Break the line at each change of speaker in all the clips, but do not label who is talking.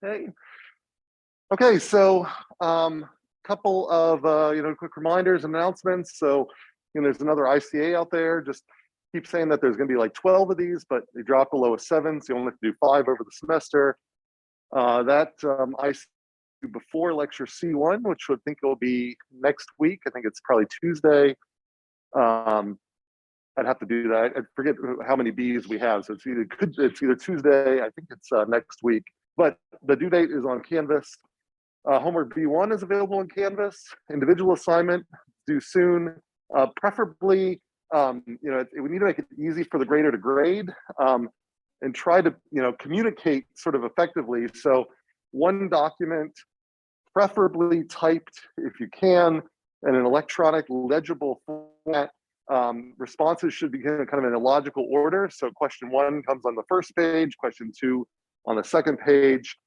Hey. Okay, so couple of quick reminders, announcements. So there's another ICA out there. Just keep saying that there's going to be like 12 of these, but they drop below a 7, so you only have to do 5 over the semester. That ICA before lecture C1, which I think will be next week. I think it's probably Tuesday. I'd have to do that. I forget how many Bs we have, so it's either Tuesday. I think it's next week. But the due date is on Canvas. Homework B1 is available on Canvas. Individual assignment due soon. Preferably, we need to make it easy for the grader to grade and try to communicate sort of effectively. So one document, preferably typed if you can, in an electronic legible format. Responses should be kind of in a logical order. So question 1 comes on the first page, question 2 on the second page.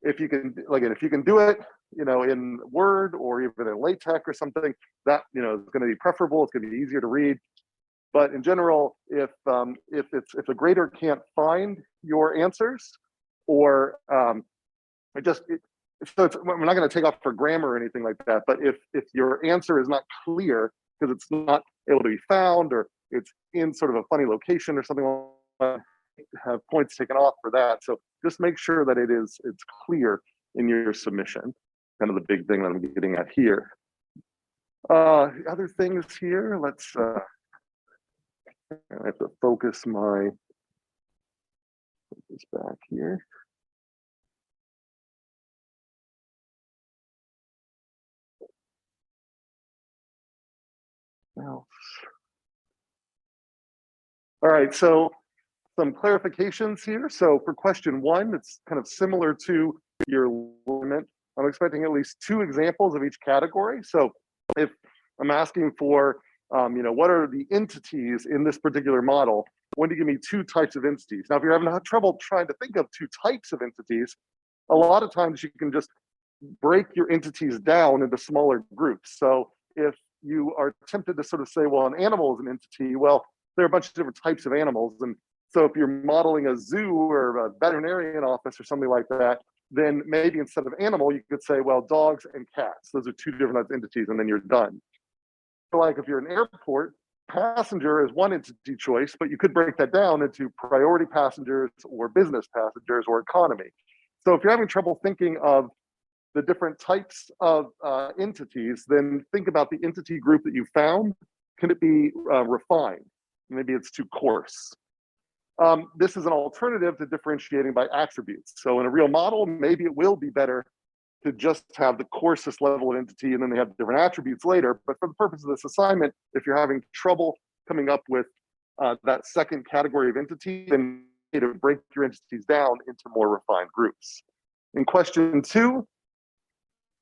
If you can, if you can do it, in Word or even in LaTeX or something, that is going to be preferable. It's going to be easier to read. But in general, if the grader can't find your answers, or we're not going to take off for grammar or anything like that. But if your answer is not clear because it's not able to be found, or it's in sort of a funny location or something like that, have points taken off for that. So just make sure that it's clear in your submission. Kind of the big thing that I'm getting at here. Other things here. Let's. I have to focus this back here. Mouse. All right, so some clarifications here. So for question 1, it's kind of similar to your limit. I'm expecting at least 2 examples of each category. So if I'm asking for, what are the entities in this particular model, when do you give me 2 types of entities? Now, if you're having trouble trying to think of 2 types of entities, a lot of times you can just break your entities down into smaller groups. So if you are tempted to sort of say, well, an animal is an entity, well, there are a bunch of different types of animals. And so if you're modeling a zoo or a veterinarian office or something like that, then maybe instead of animal, you could say, well, dogs and cats. Those are 2 different entities, and then you're done. So like if you're an airport, passenger is one entity choice, but you could break that down into priority passengers or business passengers or economy. So if you're having trouble thinking of the different types of entities, then think about the entity group that you found. Can it be refined? Maybe it's too coarse. This is an alternative to differentiating by attributes. So in a real model, maybe it will be better to just have the coarsest level of entity, and then they have different attributes later. But for the purpose of this assignment, if you're having trouble coming up with that second category of entity, then you need to break your entities down into more refined groups. In question 2,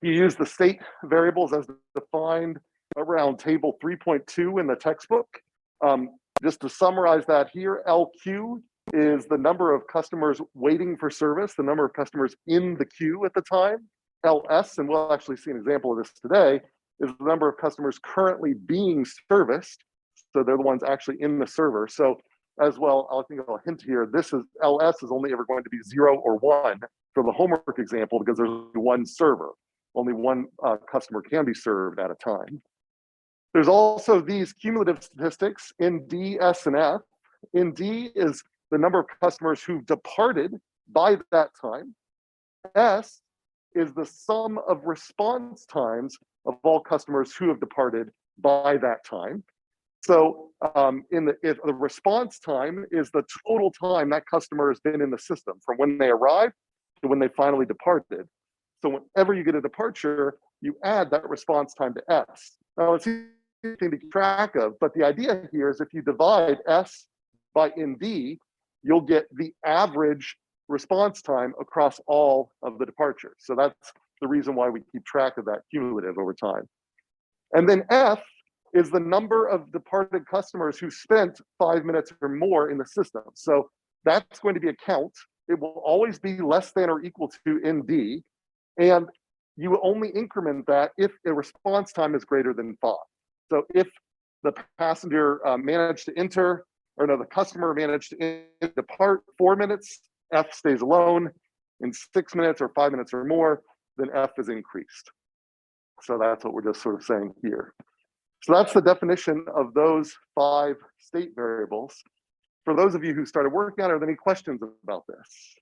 you use the state variables as defined around table 3.2 in the textbook. Just to summarize that here, LQ is the number of customers waiting for service, the number of customers in the queue at the time. LS, and we'll actually see an example of this today, is the number of customers currently being serviced. So they're the ones actually in the server. So as well, I think I'll hint here, LS is only ever going to be 0 or 1 for the homework example, because there's only one server. Only one customer can be served at a time. There's also these cumulative statistics in D, S, and F. In D is the number of customers who've departed by that time. S is the sum of response times of all customers who have departed by that time. So if the response time is the total time that customer has been in the system from when they arrived to when they finally departed. So whenever you get a departure, you add that response time to S. Now it's easy to keep track of, but the idea here is if you divide S by ND, you'll get the average response time across all of the departures. So that's the reason why we keep track of that cumulative over time. And then F is the number of departed customers who spent 5 minutes or more in the system. So that's going to be a count. It will always be less than or equal to ND. And you will only increment that if a response time is greater than 5. So if the passenger managed to enter, or no, the customer managed to depart 4 minutes, F stays alone. in 6 minutes or 5 minutes or more, then F is increased. So that's what we're just sort of saying here. So that's the definition of those 5 state variables. For those of you who started working on it, are there any questions about this?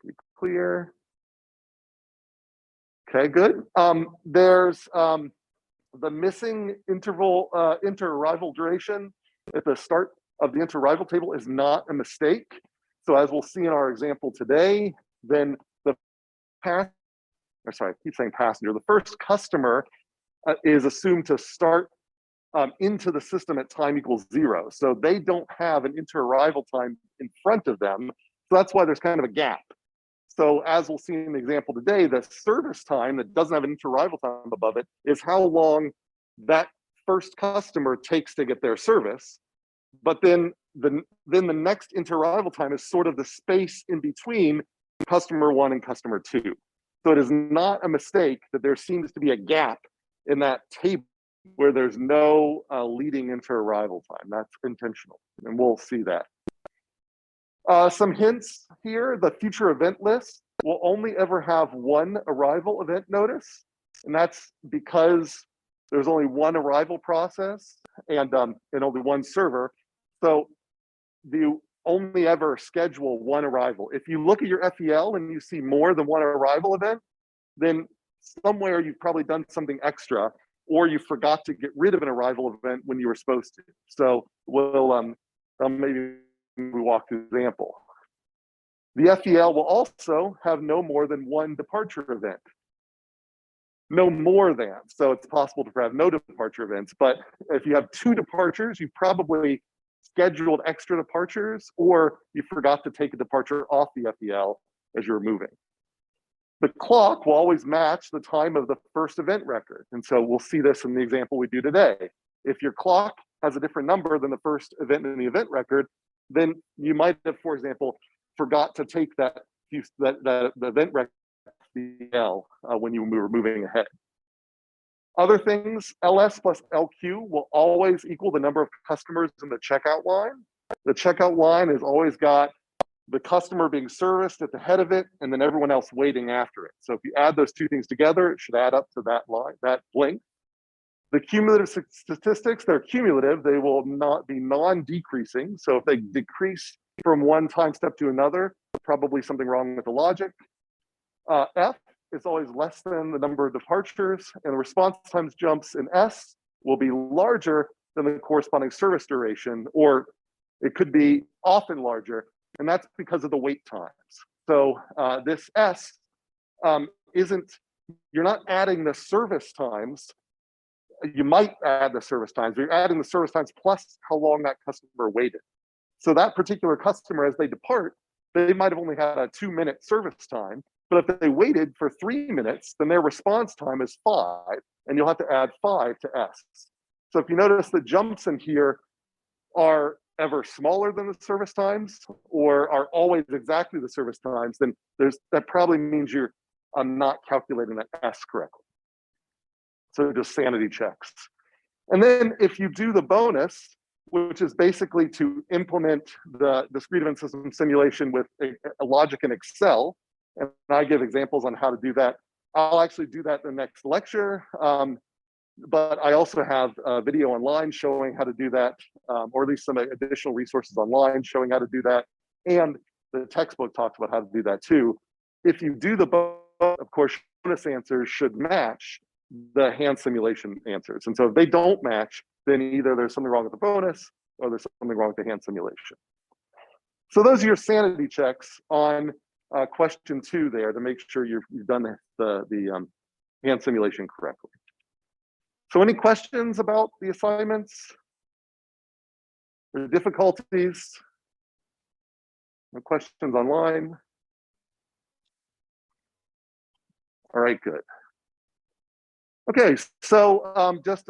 Pretty clear. Okay, good. There's the missing interarrival duration at the start of the interarrival table is not a mistake. So as we'll see in our example today, then the the first customer is assumed to start into the system at time equals 0. So they don't have an interarrival time in front of them. So that's why there's kind of a gap. So as we'll see in the example today, the service time that doesn't have an interarrival time above it is how long that first customer takes to get their service. But then the next interarrival time is sort of the space in between customer 1 and customer 2. So it is not a mistake that there seems to be a gap in that table where there's no leading interarrival time. That's intentional, and we'll see that. Some hints here: the future event list will only ever have one arrival event notice, and that's because there's only one arrival process and only one server. So you only ever schedule one arrival. If you look at your FEL and you see more than one arrival event, then somewhere you've probably done something extra, or you forgot to get rid of an arrival event when you were supposed to. So we'll maybe we walk through the example. The FEL will also have no more than one departure event. No more than. So it's possible to have no departure events, but if you have 2 departures, you probably scheduled extra departures, or you forgot to take a departure off the FEL as you're moving. The clock will always match the time of the first event record. And so we'll see this in the example we do today. If your clock has a different number than the first event in the event record, then you might have, for example, forgot to take the event record FEL when you were moving ahead. Other things: LS plus LQ will always equal the number of customers in the checkout line. The checkout line has always got the customer being serviced at the head of it, and then everyone else waiting after it. So if you add those 2 things together, it should add up to that line, that length. The cumulative statistics, they're cumulative. They will not be non-decreasing. So if they decrease from one time step to another, probably something wrong with the logic. F is always less than the number of departures, and the response times jumps in S will be larger than the corresponding service duration, or it could be often larger, and that's because of the wait times. So this S you're not adding the service times. You might add the service times, but you're adding the service times plus how long that customer waited. So that particular customer, as they depart, they might have only had a 2-minute service time, but if they waited for 3 minutes, then their response time is 5, and you'll have to add 5 to S. So if you notice, the jumps in here are ever smaller than the service times, or are always exactly the service times, then that probably means you're not calculating that S correctly. So just sanity checks. And then if you do the bonus, which is basically to implement the discrete event system simulation with a logic in Excel, and I give examples on how to do that. I'll actually do that in the next lecture, but I also have a video online showing how to do that, or at least some additional resources online showing how to do that, and the textbook talks about how to do that too. If you do the bonus, of course, bonus answers should match the hand simulation answers. And so if they don't match, then either there's something wrong with the bonus or there's something wrong with the hand simulation. So those are your sanity checks on question 2 there to make sure you've done the hand simulation correctly. So any questions about the assignments or difficulties? No questions online? All right, good. Okay, so just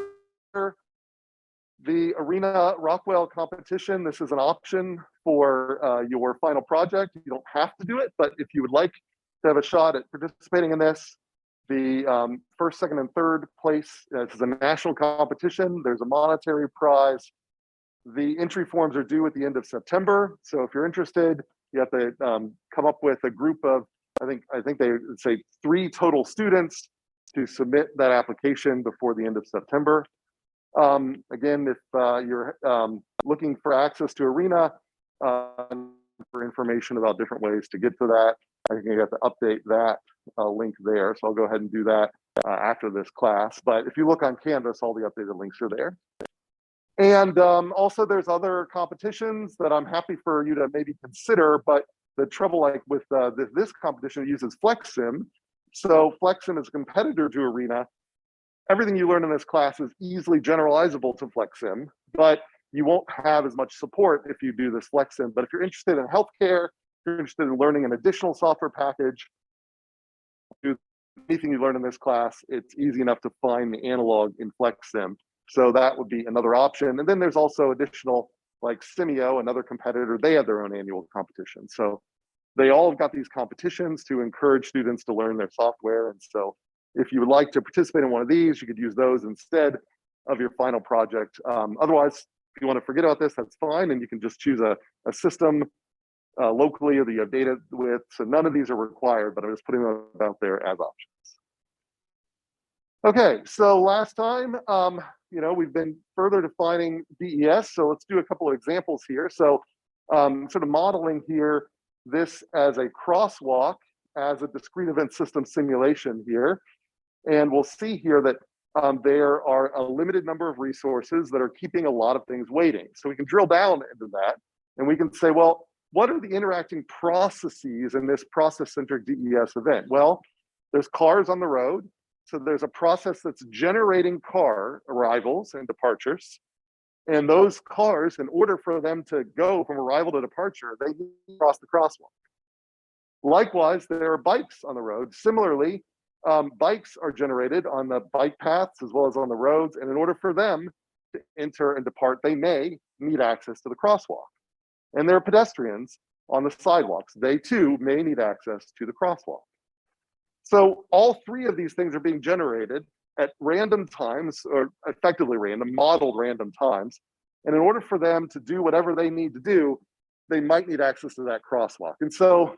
the Arena Rockwell competition, this is an option for your final project. You don't have to do it, but if you would like to have a shot at participating in this, the first, second, and third place, this is a national competition. There's a monetary prize. The entry forms are due at the end of September. So if you're interested, You have to come up with a group of, I think they say 3 total students to submit that application before the end of September. Again, if you're looking for access to Arena, for information about different ways to get to that, I think you have to update that link there. So I'll go ahead and do that after this class. But if you look on Canvas, all the updated links are there. And also there's other competitions that I'm happy for you to maybe consider, but the trouble like with this competition uses FlexSim. So FlexSim is a competitor to Arena. Everything you learn in this class is easily generalizable to FlexSim, but you won't have as much support if you do this FlexSim. But if you're interested in healthcare, if you're interested in learning an additional software package, do anything you learn in this class, it's easy enough to find the analog in FlexSim. So that would be another option. And then there's also additional, like Simio, another competitor, they have their own annual competition. So they all have got these competitions to encourage students to learn their software. And so if you would like to participate in one of these, you could use those instead of your final project. Otherwise, if you want to forget about this, that's fine. And you can just choose a system locally that you have data with. So none of these are required, but I'm just putting them out there as options. Okay, so last time, we've been further defining DES. So let's do a couple of examples here. So sort of modeling here, this as a crosswalk, as a discrete event system simulation here. And we'll see here that there are a limited number of resources that are keeping a lot of things waiting. So we can drill down into that and we can say, well, what are the interacting processes in this process-centric DES event? Well, there's cars on the road. So there's a process that's generating car arrivals and departures. And those cars, in order for them to go from arrival to departure, they need to cross the crosswalk. Likewise, there are bikes on the road. Similarly, bikes are generated on the bike paths as well as on the roads. And in order for them to enter and depart, they may need access to the crosswalk. And there are pedestrians on the sidewalks. They too may need access to the crosswalk. So all 3 of these things are being generated at random times, or effectively random, modeled random times. And in order for them to do whatever they need to do, they might need access to that crosswalk. And so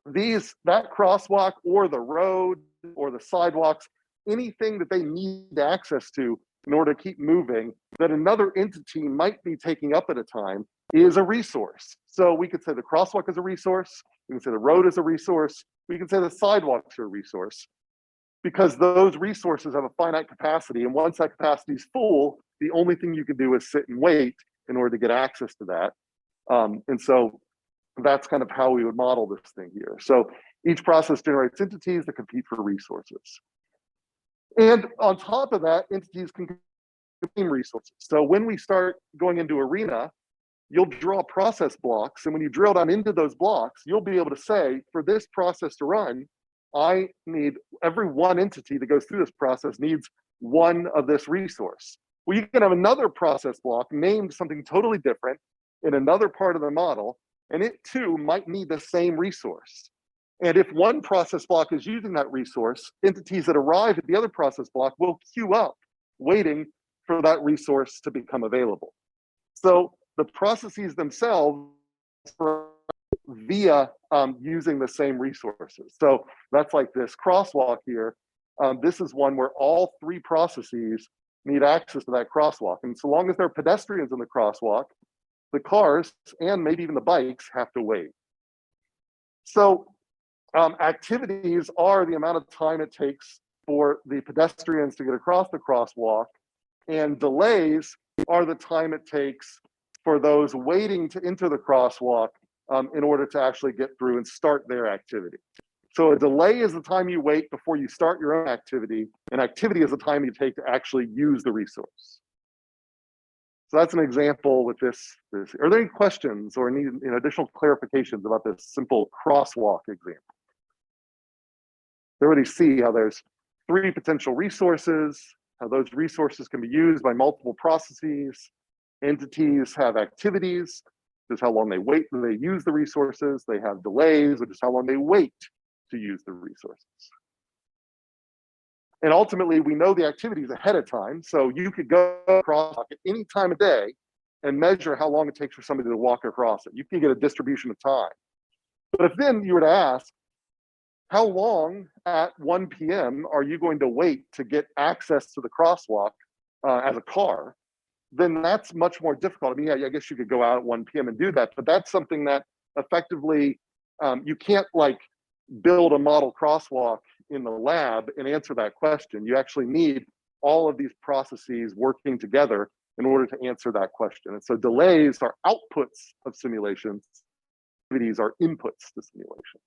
that crosswalk or the road or the sidewalks, anything that they need access to in order to keep moving that another entity might be taking up at a time is a resource. So we could say the crosswalk is a resource, we can say the road is a resource, we can say the sidewalks are a resource, because those resources have a finite capacity. And once that capacity is full, the only thing you can do is sit and wait in order to get access to that. And so that's kind of how we would model this thing here. So each process generates entities that compete for resources. And on top of that, entities can contain resources. So when we start going into Arena, you'll draw process blocks. And when you drill down into those blocks, you'll be able to say, for this process to run, I need every one entity that goes through this process needs one of this resource. Well, you can have another process block named something totally different in another part of the model, and it too might need the same resource. And if one process block is using that resource, entities that arrive at the other process block will queue up, waiting for that resource to become available. So the processes themselves are via using the same resources. So that's like this crosswalk here. This is one where all 3 processes need access to that crosswalk. And so long as there are pedestrians in the crosswalk, the cars and maybe even the bikes have to wait. So activities are the amount of time it takes for the pedestrians to get across the crosswalk, and delays are the time it takes for those waiting to enter the crosswalk in order to actually get through and start their activity. So a delay is the time you wait before you start your own activity, and activity is the time you take to actually use the resource. So that's an example with this. Are there any questions or any additional clarifications about this simple crosswalk example? Everybody see how there's 3 potential resources, how those resources can be used by multiple processes. Entities have activities, which is how long they wait when they use the resources. They have delays, which is how long they wait to use the resources. And ultimately, we know the activities ahead of time. So you could go across at any time of day and measure how long it takes for somebody to walk across it. You can get a distribution of time. But if then you were to ask, how long at 1 p.m. are you going to wait to get access to the crosswalk as a car? Then that's much more difficult. I mean, yeah, I guess you could go out at 1 p.m. and do that, but that's something that effectively you can't like build a model crosswalk in the lab and answer that question. You actually need all of these processes working together in order to answer that question. And so delays are outputs of simulations, activities are inputs to simulations.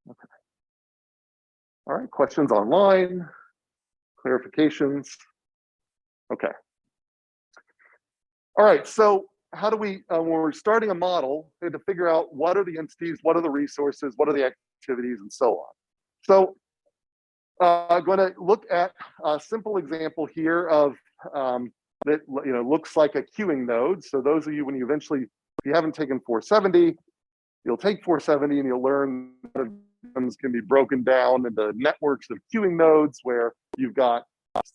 Okay. All right, questions online, clarifications. Okay. All right, so how do we, when we're starting a model, we have to figure out what are the entities, what are the resources, what are the activities, and so on. So I'm going to look at a simple example here of that looks like a queuing node. So those of you, when you eventually, if you haven't taken 470, you'll take 470 and you'll learn that systems can be broken down into networks of queuing nodes where you've got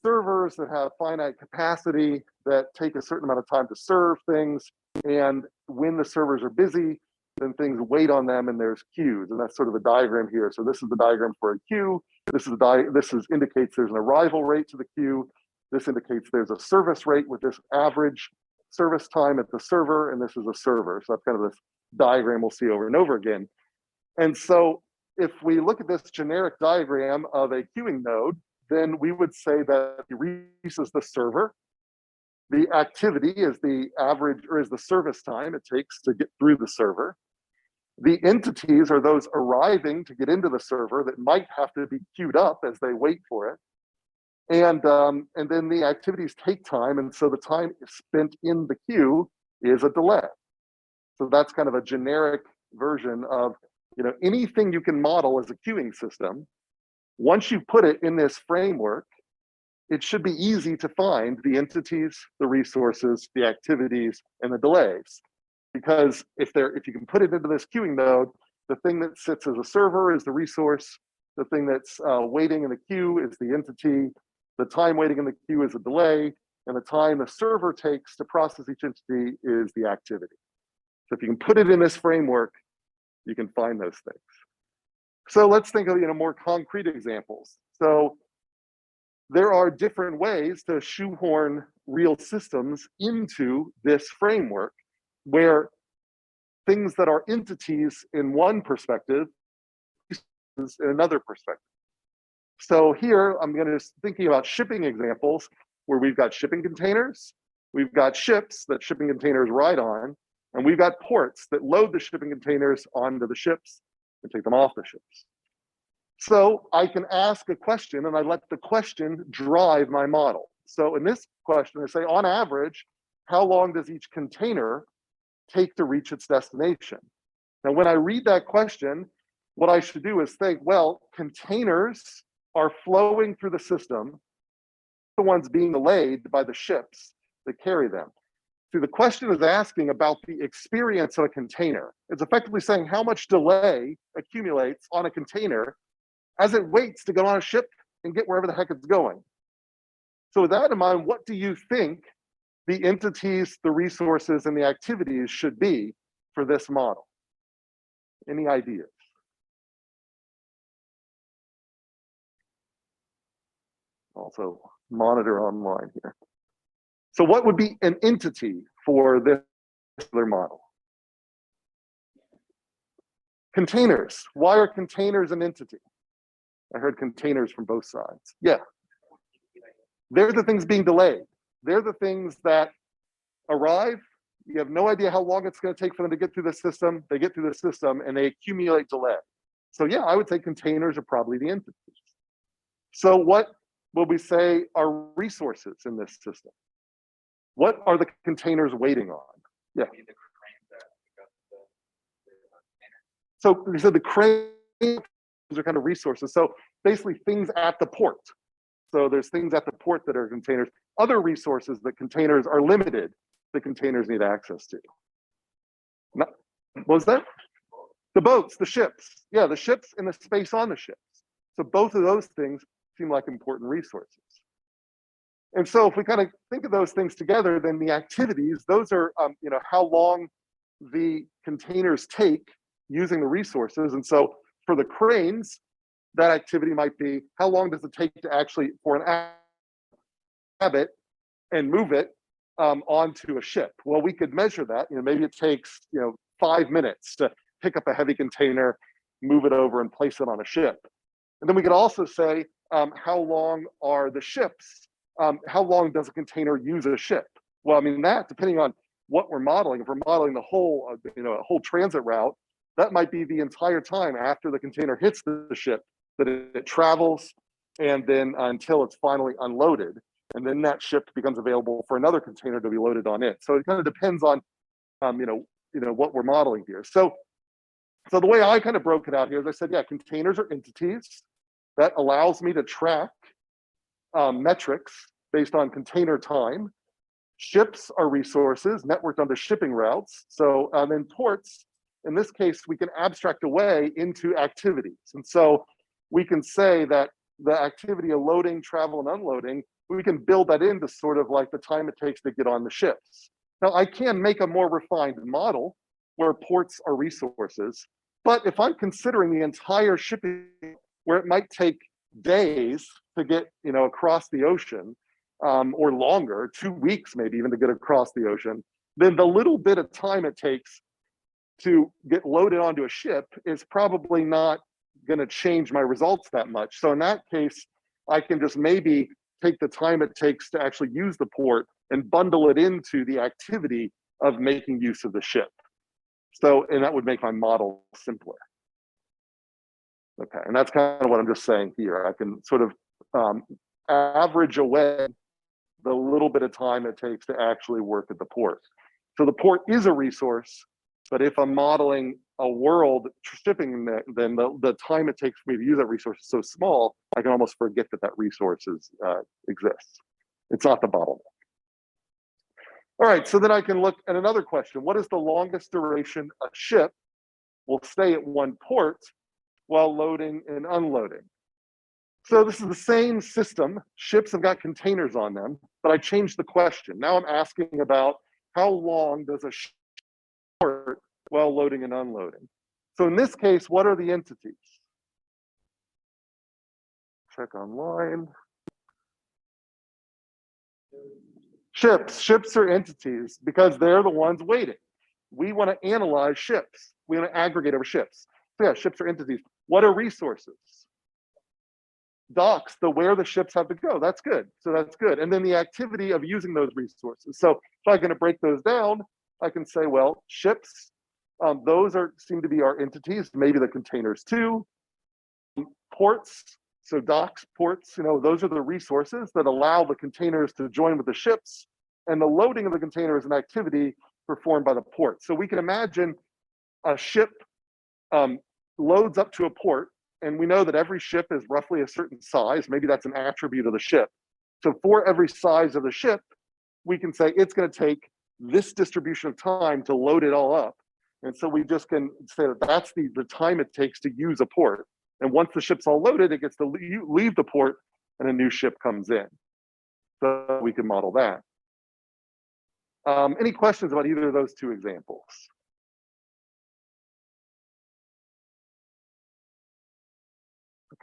servers that have finite capacity that take a certain amount of time to serve things. And when the servers are busy, then things wait on them and there's queues. And that's sort of a diagram here. So this is the diagram for a queue. This indicates there's an arrival rate to the queue. This indicates there's a service rate with this average service time at the server, and this is a server. So that's kind of this diagram we'll see over and over again. And so if we look at this generic diagram of a queuing node, then we would say that the resource is the server. The activity is the average, or is the service time it takes to get through the server. The entities are those arriving to get into the server that might have to be queued up as they wait for it. And then the activities take time, and so the time spent in the queue is a delay. So that's kind of a generic version of anything you can model as a queuing system. Once you put it in this framework, it should be easy to find the entities, the resources, the activities, and the delays. Because if you can put it into this queuing node, the thing that sits as a server is the resource, the thing that's waiting in the queue is the entity, the time waiting in the queue is a delay, and the time the server takes to process each entity is the activity. So if you can put it in this framework, you can find those things. So let's think of more concrete examples. So there are different ways to shoehorn real systems into this framework where things that are entities in one perspective is in another perspective. So here I'm thinking about shipping examples where we've got shipping containers, we've got ships that shipping containers ride on, and we've got ports that load the shipping containers onto the ships and take them off the ships. So I can ask a question and I let the question drive my model. So in this question, I say, on average, how long does each container take to reach its destination? Now, when I read that question, what I should do is think, well, containers are flowing through the system, the ones being delayed by the ships that carry them. So the question is asking about the experience of a container. It's effectively saying how much delay accumulates on a container as it waits to get on a ship and get wherever the heck it's going. So with that in mind, what do you think the entities, the resources, and the activities should be for this model? Any ideas? Also monitor online here. So what would be an entity for this particular model? Containers. Why are containers an entity? I heard containers from both sides. Yeah. They're the things being delayed. They're the things that arrive. You have no idea how long it's going to take for them to get through the system. They get through the system and they accumulate delay. So yeah, I would say containers are probably the entities. So what will we say are resources in this system? What are the containers waiting on? Yeah. So we said the cranes are kind of resources. So basically things at the port. So there's things at the port that are containers. Other resources that containers are limited, that containers need access to. What was that? The boats, the ships. Yeah, the ships and the space on the ships. So both of those things seem like important resources. And so if we kind of think of those things together, then the activities, those are, how long the containers take using the resources. And so for the cranes, that activity might be, how long does it take to actually, for an it and move it onto a ship? Well, we could measure that. Maybe it takes 5 minutes to pick up a heavy container, move it over, and place it on a ship. And then we could also say, how long are the ships? How long does a container use a ship? Well, I mean, that depending on what we're modeling. If we're modeling the whole, a whole transit route, that might be the entire time after the container hits the ship that it travels, and then until it's finally unloaded, and then that ship becomes available for another container to be loaded on it. So it kind of depends on, what we're modeling here. So the way I kind of broke it out here is I said, yeah, containers are entities. That allows me to track metrics based on container time. Ships are resources networked onto shipping routes. So then ports, in this case, we can abstract away into activities. And so we can say that the activity of loading, travel, and unloading, we can build that into sort of like the time it takes to get on the ships. Now, I can make a more refined model where ports are resources, but if I'm considering the entire shipping, where it might take days to get across the ocean, or longer, 2 weeks maybe even to get across the ocean, then the little bit of time it takes to get loaded onto a ship is probably not going to change my results that much. So in that case, I can just maybe take the time it takes to actually use the port and bundle it into the activity of making use of the ship. So, and that would make my model simpler. Okay, and that's kind of what I'm just saying here. I can sort of average away the little bit of time it takes to actually work at the port. So the port is a resource, but if I'm modeling a world shipping, then the time it takes for me to use that resource is so small, I can almost forget that resource exists. It's not the bottleneck. All right, so then I can look at another question. What is the longest duration a ship will stay at one port while loading and unloading? So this is the same system. Ships have got containers on them, but I changed the question. Now I'm asking about how long does a ship port while loading and unloading? So in this case, what are the entities? Check online. Ships are entities because they're the ones waiting. We want to analyze ships. We want to aggregate over ships. So yeah, ships are entities. What are resources? Docks, where the ships have to go. That's good. So that's good. And then the activity of using those resources. So if I'm going to break those down, I can say, well, ships, those seem to be our entities, maybe the containers too. Ports, so docks, ports, those are the resources that allow the containers to join with the ships, and the loading of the container is an activity performed by the port. So we can imagine a ship loads up to a port, and we know that every ship is roughly a certain size. Maybe that's an attribute of the ship. So for every size of the ship, we can say it's going to take this distribution of time to load it all up. And so we just can say that that's the time it takes to use a port. And once the ship's all loaded, it gets to leave the port and a new ship comes in. So we can model that. Any questions about either of those two examples?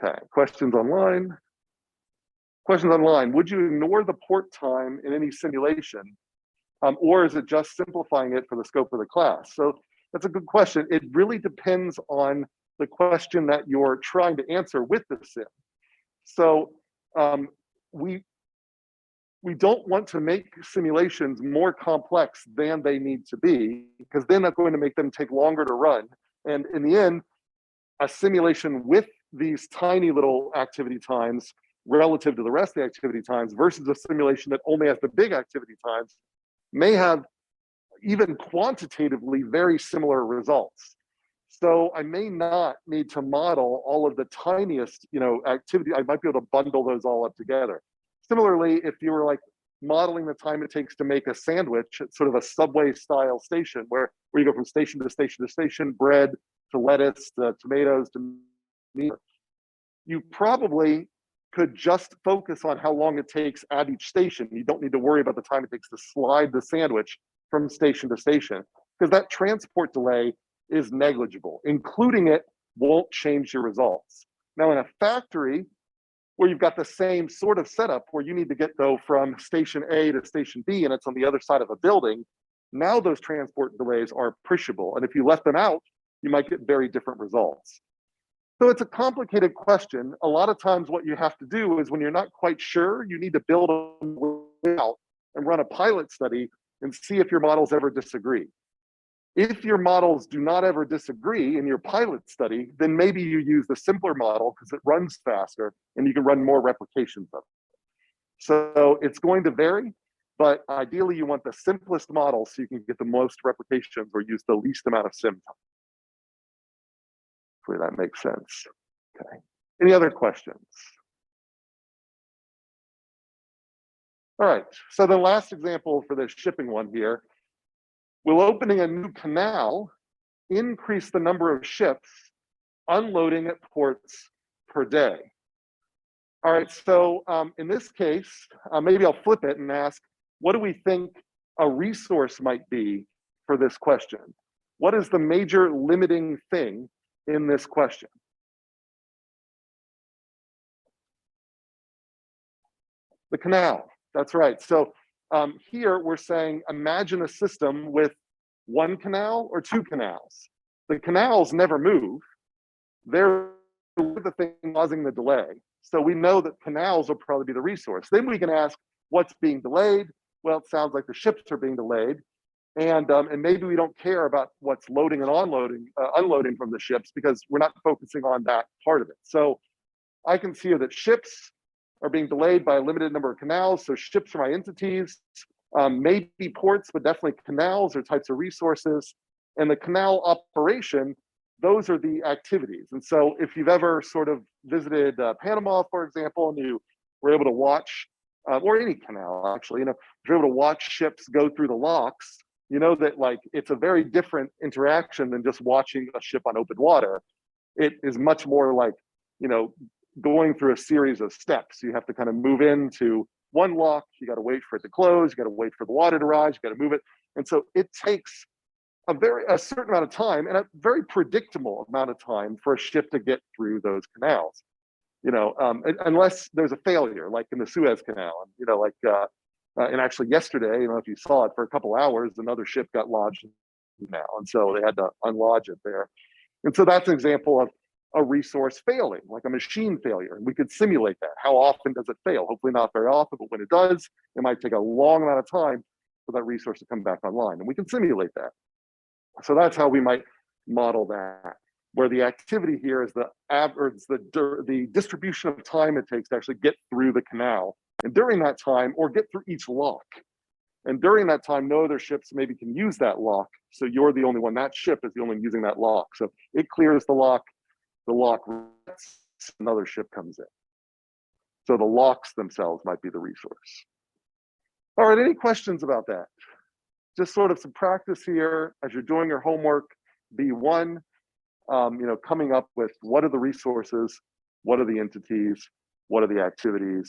Okay, questions online? Questions online. Would you ignore the port time in any simulation? Or is it just simplifying it for the scope of the class? So that's a good question. It really depends on the question that you're trying to answer with the sim. So we don't want to make simulations more complex than they need to be, because then that's going to make them take longer to run. And in the end, a simulation with these tiny little activity times relative to the rest of the activity times versus a simulation that only has the big activity times may have even quantitatively very similar results. So I may not need to model all of the tiniest, activity. I might be able to bundle those all up together. Similarly, if you were like modeling the time it takes to make a sandwich at sort of a subway style station where you go from station to station to station, bread to lettuce to tomatoes to meat, you probably could just focus on how long it takes at each station. You don't need to worry about the time it takes to slide the sandwich from station to station, because that transport delay is negligible. Including it won't change your results. Now, in a factory, where you've got the same sort of setup where you need to get though from station A to station B and it's on the other side of a building, now those transport delays are appreciable. And if you left them out, you might get very different results. So it's a complicated question. A lot of times what you have to do is when you're not quite sure, you need to build them out and run a pilot study and see if your models ever disagree. If your models do not ever disagree in your pilot study, then maybe you use the simpler model because it runs faster and you can run more replications of it. So it's going to vary, but ideally you want the simplest model so you can get the most replications or use the least amount of sim time. Hopefully that makes sense. Okay. Any other questions? All right, so the last example for this shipping one here. Will opening a new canal increase the number of ships unloading at ports per day? All right, so in this case, maybe I'll flip it and ask, what do we think a resource might be for this question? What is the major limiting thing in this question? The canal, that's right. So here we're saying, imagine a system with one canal or two canals. The canals never move. They're the thing causing the delay. So we know that canals will probably be the resource. Then we can ask, what's being delayed? Well, it sounds like the ships are being delayed. And maybe we don't care about what's loading and unloading from the ships because we're not focusing on that part of it. So I can see that ships are being delayed by a limited number of canals. So ships are my entities, maybe ports, but definitely canals are types of resources. And the canal operation, those are the activities. And so if you've ever sort of visited Panama, for example, and you were able to watch, or any canal actually, if you're able to watch ships go through the locks, you know that like it's a very different interaction than just watching a ship on open water. It is much more like, going through a series of steps. You have to kind of move into one lock, you got to wait for it to close, you got to wait for the water to rise, you got to move it. And so it takes a certain amount of time and a very predictable amount of time for a ship to get through those canals, unless there's a failure, like in the Suez Canal, and actually yesterday, I don't know if you saw it, for a couple hours, another ship got lodged now. And so they had to unlodge it there. And so that's an example of a resource failing, like a machine failure. And we could simulate that. How often does it fail? Hopefully not very often, but when it does, it might take a long amount of time for that resource to come back online. And we can simulate that. So that's how we might model that, where the activity here is the distribution of time it takes to actually get through the canal. And during that time, or get through each lock. And during that time, no other ships maybe can use that lock. So you're the only one, that ship is the only one using that lock. So it clears the lock rests, another ship comes in. So the locks themselves might be the resource. All right, any questions about that? Just sort of some practice here as you're doing your homework, B1, coming up with what are the resources, what are the entities, what are the activities.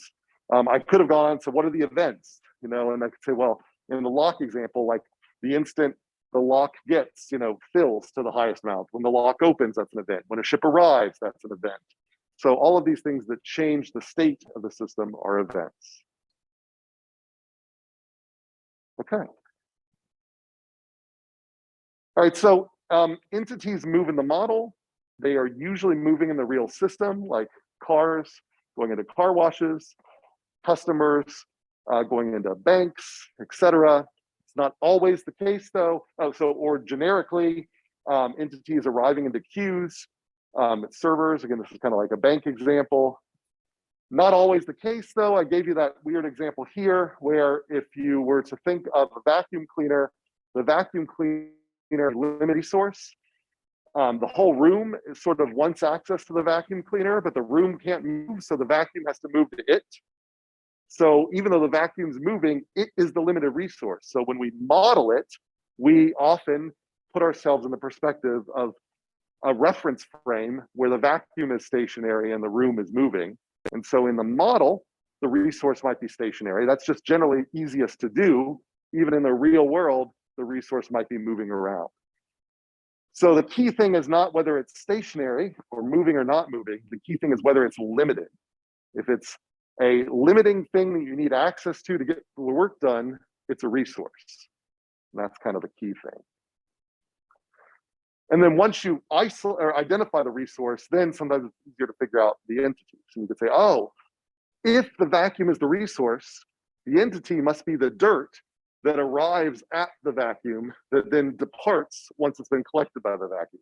I could have gone to what are the events, and I could say, well, in the lock example, like the instant the lock gets, fills to the highest amount. When the lock opens, that's an event. When a ship arrives, that's an event. So all of these things that change the state of the system are events. Okay. All right, so entities move in the model. They are usually moving in the real system, like cars going into car washes, customers going into banks, etc. It's not always the case though. Or generically, entities arriving into queues, servers. Again, this is kind of like a bank example. Not always the case though. I gave you that weird example here where if you were to think of a vacuum cleaner, the vacuum cleaner limited resource. The whole room is sort of wants access to the vacuum cleaner, but the room can't move, so the vacuum has to move to it. So even though the vacuum's moving, it is the limited resource. So when we model it, we often put ourselves in the perspective of a reference frame where the vacuum is stationary and the room is moving. And so in the model, the resource might be stationary. That's just generally easiest to do. Even in the real world, the resource might be moving around. So the key thing is not whether it's stationary or moving or not moving. The key thing is whether it's limited. If it's a limiting thing that you need access to get the work done, it's a resource. And that's kind of the key thing. And then once you isolate or identify the resource, then sometimes it's easier to figure out the entities. And you could say, oh, if the vacuum is the resource, the entity must be the dirt that arrives at the vacuum that then departs once it's been collected by the vacuum.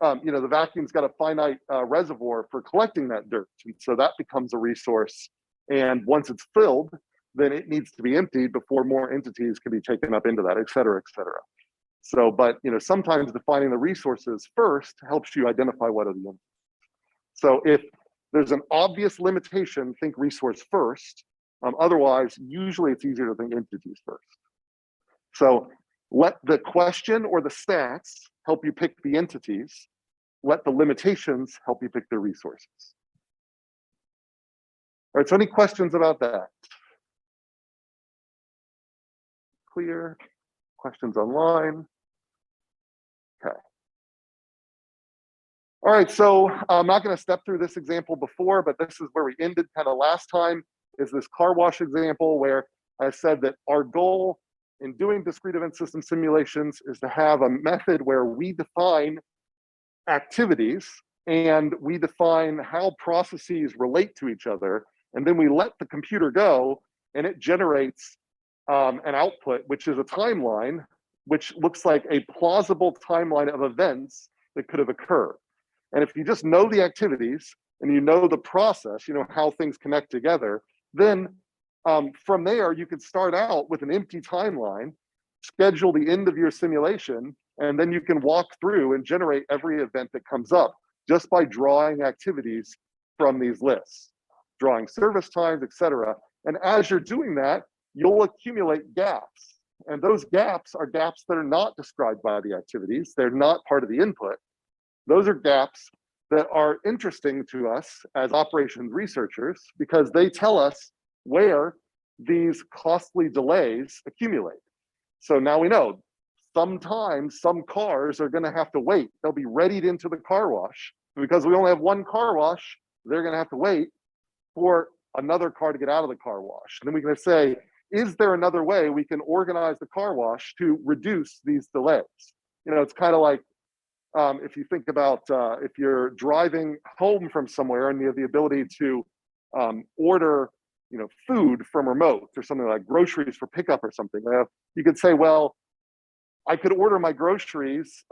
The vacuum's got a finite reservoir for collecting that dirt. And so that becomes a resource. And once it's filled, then it needs to be emptied before more entities can be taken up into that, et cetera, et cetera. So, but sometimes defining the resources first helps you identify what are the entities. So if there's an obvious limitation, think resource first. Otherwise, usually it's easier to think entities first. So let the question or the stats help you pick the entities. Let the limitations help you pick the resources. All right, so any questions about that? Clear? Questions online? Okay. All right, so I'm not going to step through this example before, but this is where we ended kind of last time, is this car wash example where I said that our goal in doing discrete event system simulations is to have a method where we define activities and we define how processes relate to each other, and then we let the computer go and it generates an output, which is a timeline, which looks like a plausible timeline of events that could have occurred. And if you just know the activities and you know the process, you know how things connect together, then from there you could start out with an empty timeline, schedule the end of your simulation, and then you can walk through and generate every event that comes up just by drawing activities from these lists, drawing service times, et cetera. And as you're doing that, you'll accumulate gaps. And those gaps are gaps that are not described by the activities. They're not part of the input. Those are gaps that are interesting to us as operations researchers because they tell us where these costly delays accumulate. So now we know sometimes some cars are going to have to wait. They'll be readied into the car wash. Because we only have one car wash, they're going to have to wait for another car to get out of the car wash. And then we can say, is there another way we can organize the car wash to reduce these delays? It's kind of like if you think about if you're driving home from somewhere and you have the ability to order food from remote or something like groceries for pickup or something, you could say, well, I could order my groceries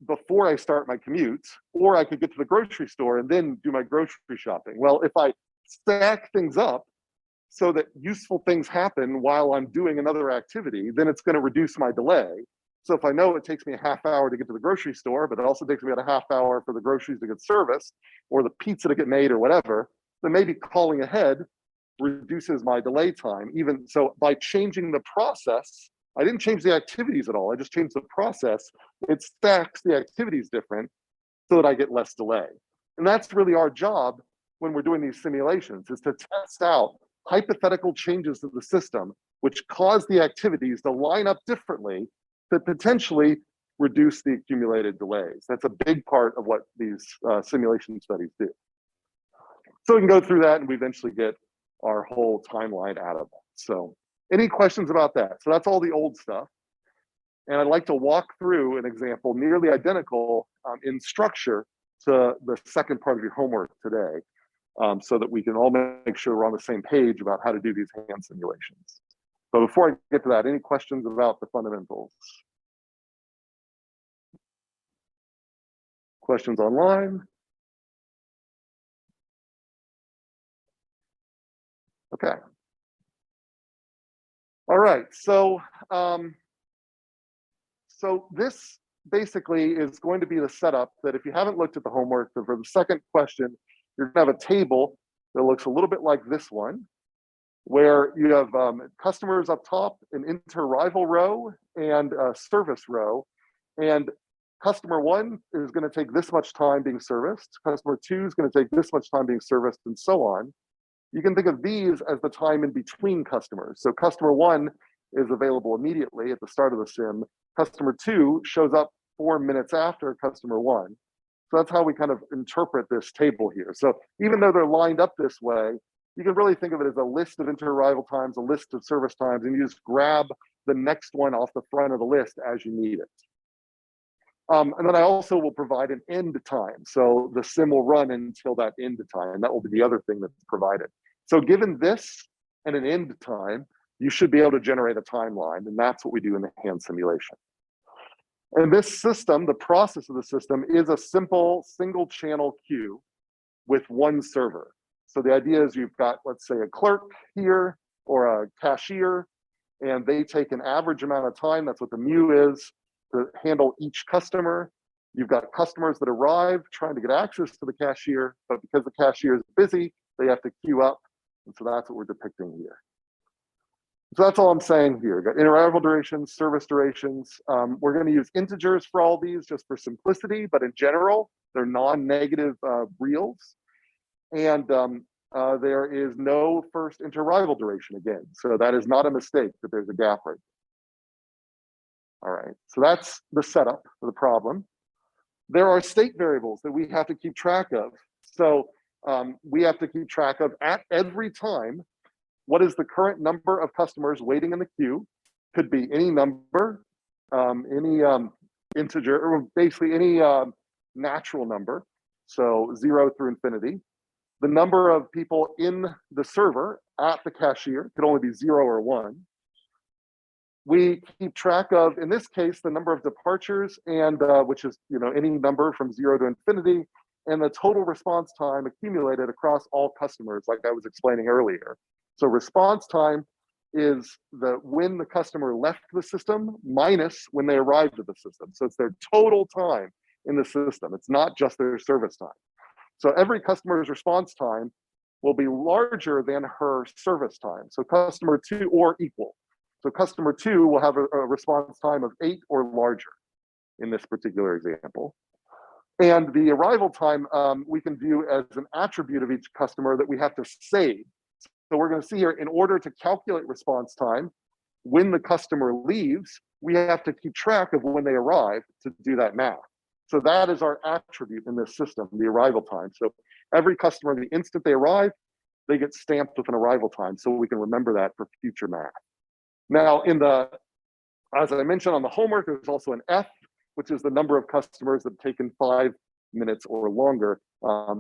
before I start my commute, or I could get to the grocery store and then do my grocery shopping. Well, if I stack things up so that useful things happen while I'm doing another activity, then it's going to reduce my delay. So if I know it takes me a half hour to get to the grocery store, but it also takes me about a half hour for the groceries to get serviced or the pizza to get made or whatever, then maybe calling ahead reduces my delay time. Even so, by changing the process, I didn't change the activities at all. I just changed the process. It stacks the activities different so that I get less delay. And that's really our job when we're doing these simulations, is to test out hypothetical changes to the system, which cause the activities to line up differently to potentially reduce the accumulated delays. That's a big part of what these simulation studies do. So we can go through that and we eventually get our whole timeline out of that. So any questions about that? So that's all the old stuff. And I'd like to walk through an example nearly identical in structure to the second part of your homework today, so that we can all make sure we're on the same page about how to do these hand simulations. But before I get to that, any questions about the fundamentals? Questions online? Okay. All right, so this basically is going to be the setup that if you haven't looked at the homework, for the second question, you're gonna have a table that looks a little bit like this one, where you have customers up top, an interarrival row, and a service row. And customer one is going to take this much time being serviced. Customer two is going to take this much time being serviced, and so on. You can think of these as the time in between customers. So customer one is available immediately at the start of the sim. Customer 2 shows up 4 minutes after customer 1. So that's how we kind of interpret this table here. So even though they're lined up this way, you can really think of it as a list of interarrival times, a list of service times, and you just grab the next one off the front of the list as you need it. And then I also will provide an end time. So the sim will run until that end time. That will be the other thing that's provided. So given this and an end time, you should be able to generate a timeline. And that's what we do in the hand simulation. And this system, the process of the system, is a simple single channel queue with one server. So the idea is you've got, let's say, a clerk here or a cashier, and they take an average amount of time, that's what the mu is, to handle each customer. You've got customers that arrive trying to get access to the cashier, but because the cashier is busy, they have to queue up. And so that's what we're depicting here. So that's all I'm saying here. We've got interarrival durations, service durations. We're going to use integers for all these just for simplicity, but in general, they're non-negative reals. And there is no first interarrival duration again. So that is not a mistake that there's a gap right there. All right, so that's the setup for the problem. There are state variables that we have to keep track of. So we have to keep track of at every time, what is the current number of customers waiting in the queue? Could be any number, any integer, or basically any natural number. So 0 through infinity. The number of people in the server at the cashier could only be 0 or 1. We keep track of, in this case, the number of departures, and which is any number from 0 to infinity, and the total response time accumulated across all customers, like I was explaining earlier. So response time is when the customer left the system minus when they arrived at the system. So it's their total time in the system. It's not just their service time. So every customer's response time will be larger than her service time. So customer 2 or equal. So customer 2 will have a response time of 8 or larger in this particular example. And the arrival time we can view as an attribute of each customer that we have to save. So we're going to see here, in order to calculate response time, when the customer leaves, we have to keep track of when they arrive to do that math. So that is our attribute in this system, the arrival time. So every customer, the instant they arrive, they get stamped with an arrival time, so we can remember that for future math. Now, as I mentioned on the homework, there's also an F, which is the number of customers that have taken 5 minutes or longer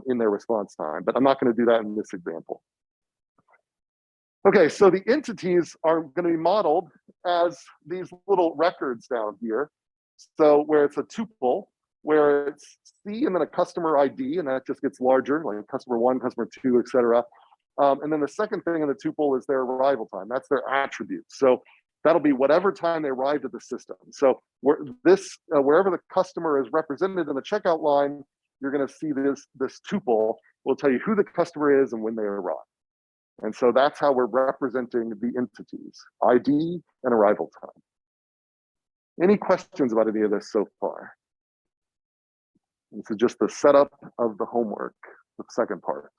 in their response time, but I'm not going to do that in this example. Okay, so the entities are going to be modeled as these little records down here. So where it's a tuple, where it's C and then a customer ID, and that just gets larger, like customer 1, customer 2, et cetera. And then the second thing in the tuple is their arrival time. That's their attribute. So that'll be whatever time they arrived at the system. So wherever the customer is represented in the checkout line, you're going to see this tuple will tell you who the customer is and when they arrived. And so that's how we're representing the entities, ID and arrival time. Any questions about any of this so far? This is just the setup of the homework, the second part.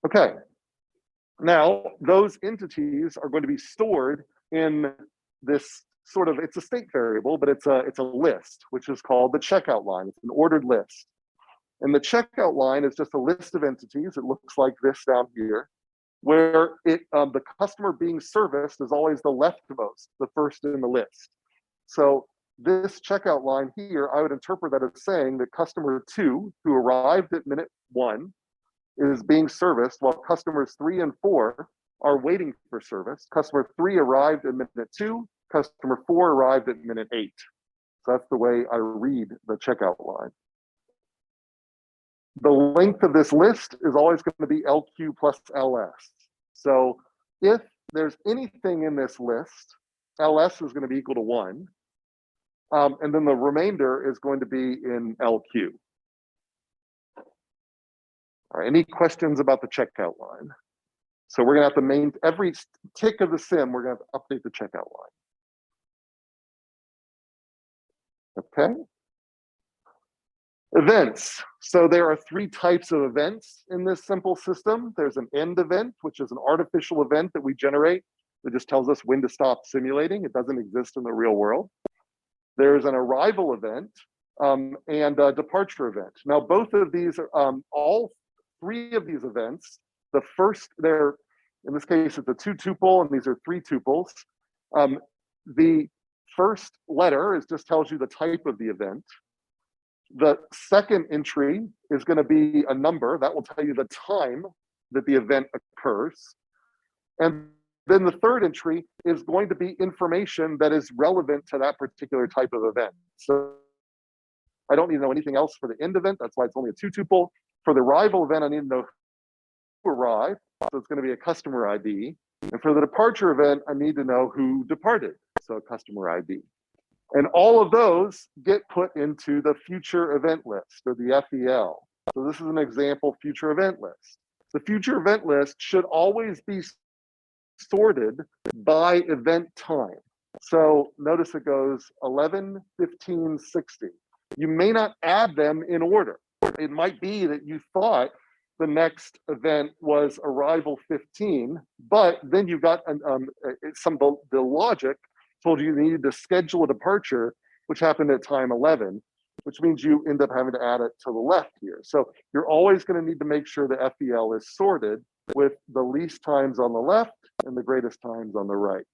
Okay, now those entities are going to be stored in this sort of, it's a state variable, but it's a list, which is called the checkout line. It's an ordered list. And the checkout line is just a list of entities. It looks like this down here, where the customer being serviced is always the leftmost, the first in the list. So this checkout line here, I would interpret that as saying that customer 2, who arrived at minute 1, is being serviced, while customers 3 and 4 are waiting for service. Customer 3 arrived at minute 2, customer 4 arrived at minute 8. So that's the way I read the checkout line. The length of this list is always going to be LQ plus LS. So if there's anything in this list, LS is going to be equal to 1. And then the remainder is going to be in LQ. All right, any questions about the checkout line? So we're going to have to every tick of the sim, we're going to have to update the checkout line. Okay. Events. So there are three types of events in this simple system. There's an end event, which is an artificial event that we generate that just tells us when to stop simulating. It doesn't exist in the real world. There's an arrival event and a departure event. Now, both of these are, all three of these events, the first, they're, in this case, it's a two tuple, and these are three tuples. The first letter just tells you the type of the event. The second entry is going to be a number that will tell you the time that the event occurs. And then the third entry is going to be information that is relevant to that particular type of event. So I don't need to know anything else for the end event. That's why it's only a two tuple. For the arrival event, I need to know who arrived. So it's going to be a customer ID. And for the departure event, I need to know who departed. So a customer ID. And all of those get put into the future event list, or the FEL. So this is an example future event list. The future event list should always be sorted by event time. So notice it goes 11, 15, 60. You may not add them in order. It might be that you thought the next event was arrival 15, but then you got the logic told you needed to schedule a departure, which happened at time 11, which means you end up having to add it to the left here. So you're always going to need to make sure the FEL is sorted with the least times on the left and the greatest times on the right.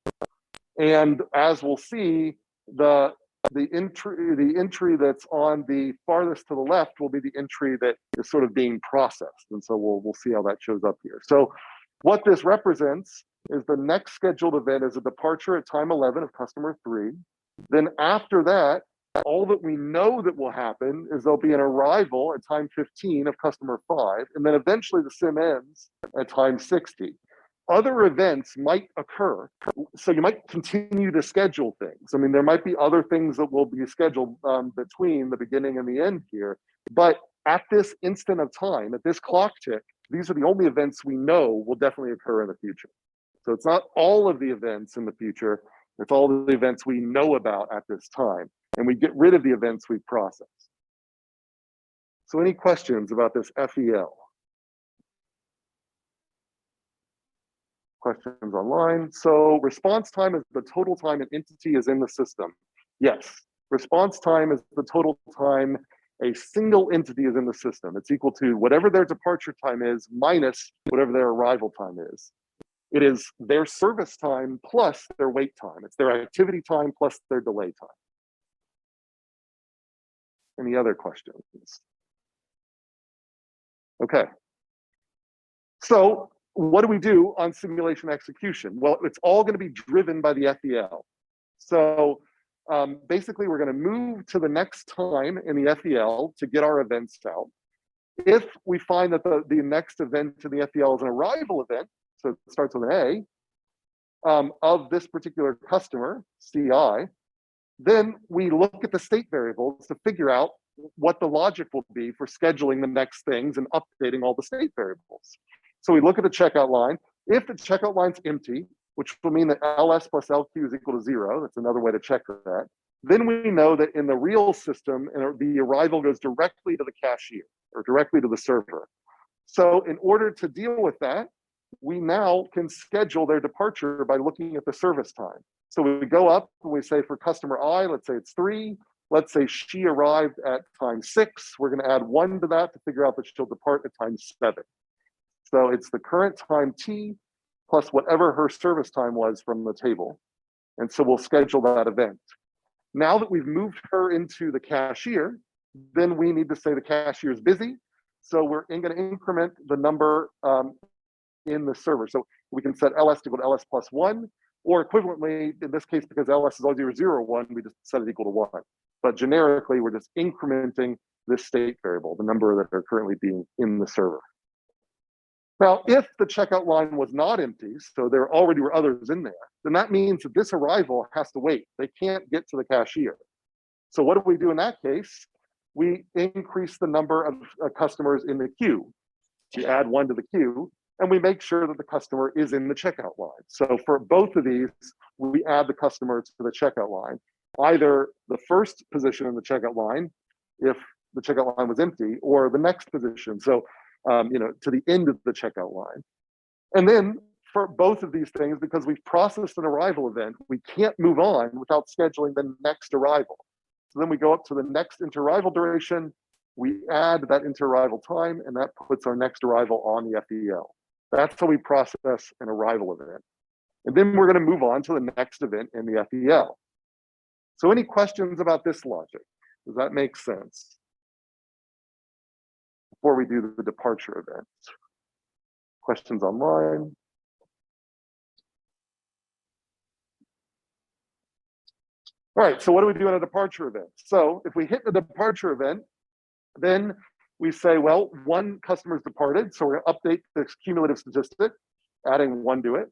And as we'll see, the entry that's on the farthest to the left will be the entry that is sort of being processed. And so we'll see how that shows up here. So what this represents is the next scheduled event is a departure at time 11 of customer 3. Then after that, all that we know that will happen is there'll be an arrival at time 15 of customer 5, and then eventually the sim ends at time 60. Other events might occur, so you might continue to schedule things. I mean, there might be other things that will be scheduled between the beginning and the end here, but at this instant of time, at this clock tick, these are the only events we know will definitely occur in the future. So it's not all of the events in the future, it's all the events we know about at this time. And we get rid of the events we've processed. So any questions about this FEL? Questions online. So response time is the total time an entity is in the system. Yes, response time is the total time a single entity is in the system. It's equal to whatever their departure time is minus whatever their arrival time is. It is their service time plus their wait time. It's their activity time plus their delay time. Any other questions? Okay. So what do we do on simulation execution? Well, it's all going to be driven by the FEL. So basically, we're going to move to the next time in the FEL to get our events out. If we find that the next event to the FEL is an arrival event, so it starts with an A, of this particular customer, CI, then we look at the state variables to figure out what the logic will be for scheduling the next things and updating all the state variables. So we look at the checkout line. If the checkout line's empty, which will mean that LS plus LQ is equal to 0, that's another way to check that, then we know that in the real system, the arrival goes directly to the cashier or directly to the server. So in order to deal with that, we now can schedule their departure by looking at the service time. So we go up and we say for customer I, let's say it's 3. Let's say she arrived at time 6. We're going to add 1 to that to figure out that she'll depart at time 7. So it's the current time T plus whatever her service time was from the table. And so we'll schedule that event. Now that we've moved her into the cashier, then we need to say the cashier is busy. So we're going to increment the number in the server. So we can set LS to equal to LS plus 1, or equivalently, in this case, because LS is always 0, 0, 1, we just set it equal to 1. But generically, we're just incrementing this state variable, the number that are currently being in the server. Now, if the checkout line was not empty, so there already were others in there, then that means that this arrival has to wait. They can't get to the cashier. So what do we do in that case? We increase the number of customers in the queue. We add 1 to the queue, and we make sure that the customer is in the checkout line. So for both of these, we add the customer to the checkout line. Either the first position in the checkout line, if the checkout line was empty, or the next position. So, to the end of the checkout line. And then for both of these things, because we've processed an arrival event, we can't move on without scheduling the next arrival. So then we go up to the next interarrival duration, we add that interarrival time, and that puts our next arrival on the FEL. That's how we process an arrival event. And then we're going to move on to the next event in the FEL. So any questions about this logic? Does that make sense? Before we do the departure event. Questions online? All right, so what do we do in a departure event? So if we hit the departure event, then we say, well, one customer's departed, so we're going to update this cumulative statistic, adding 1 to it.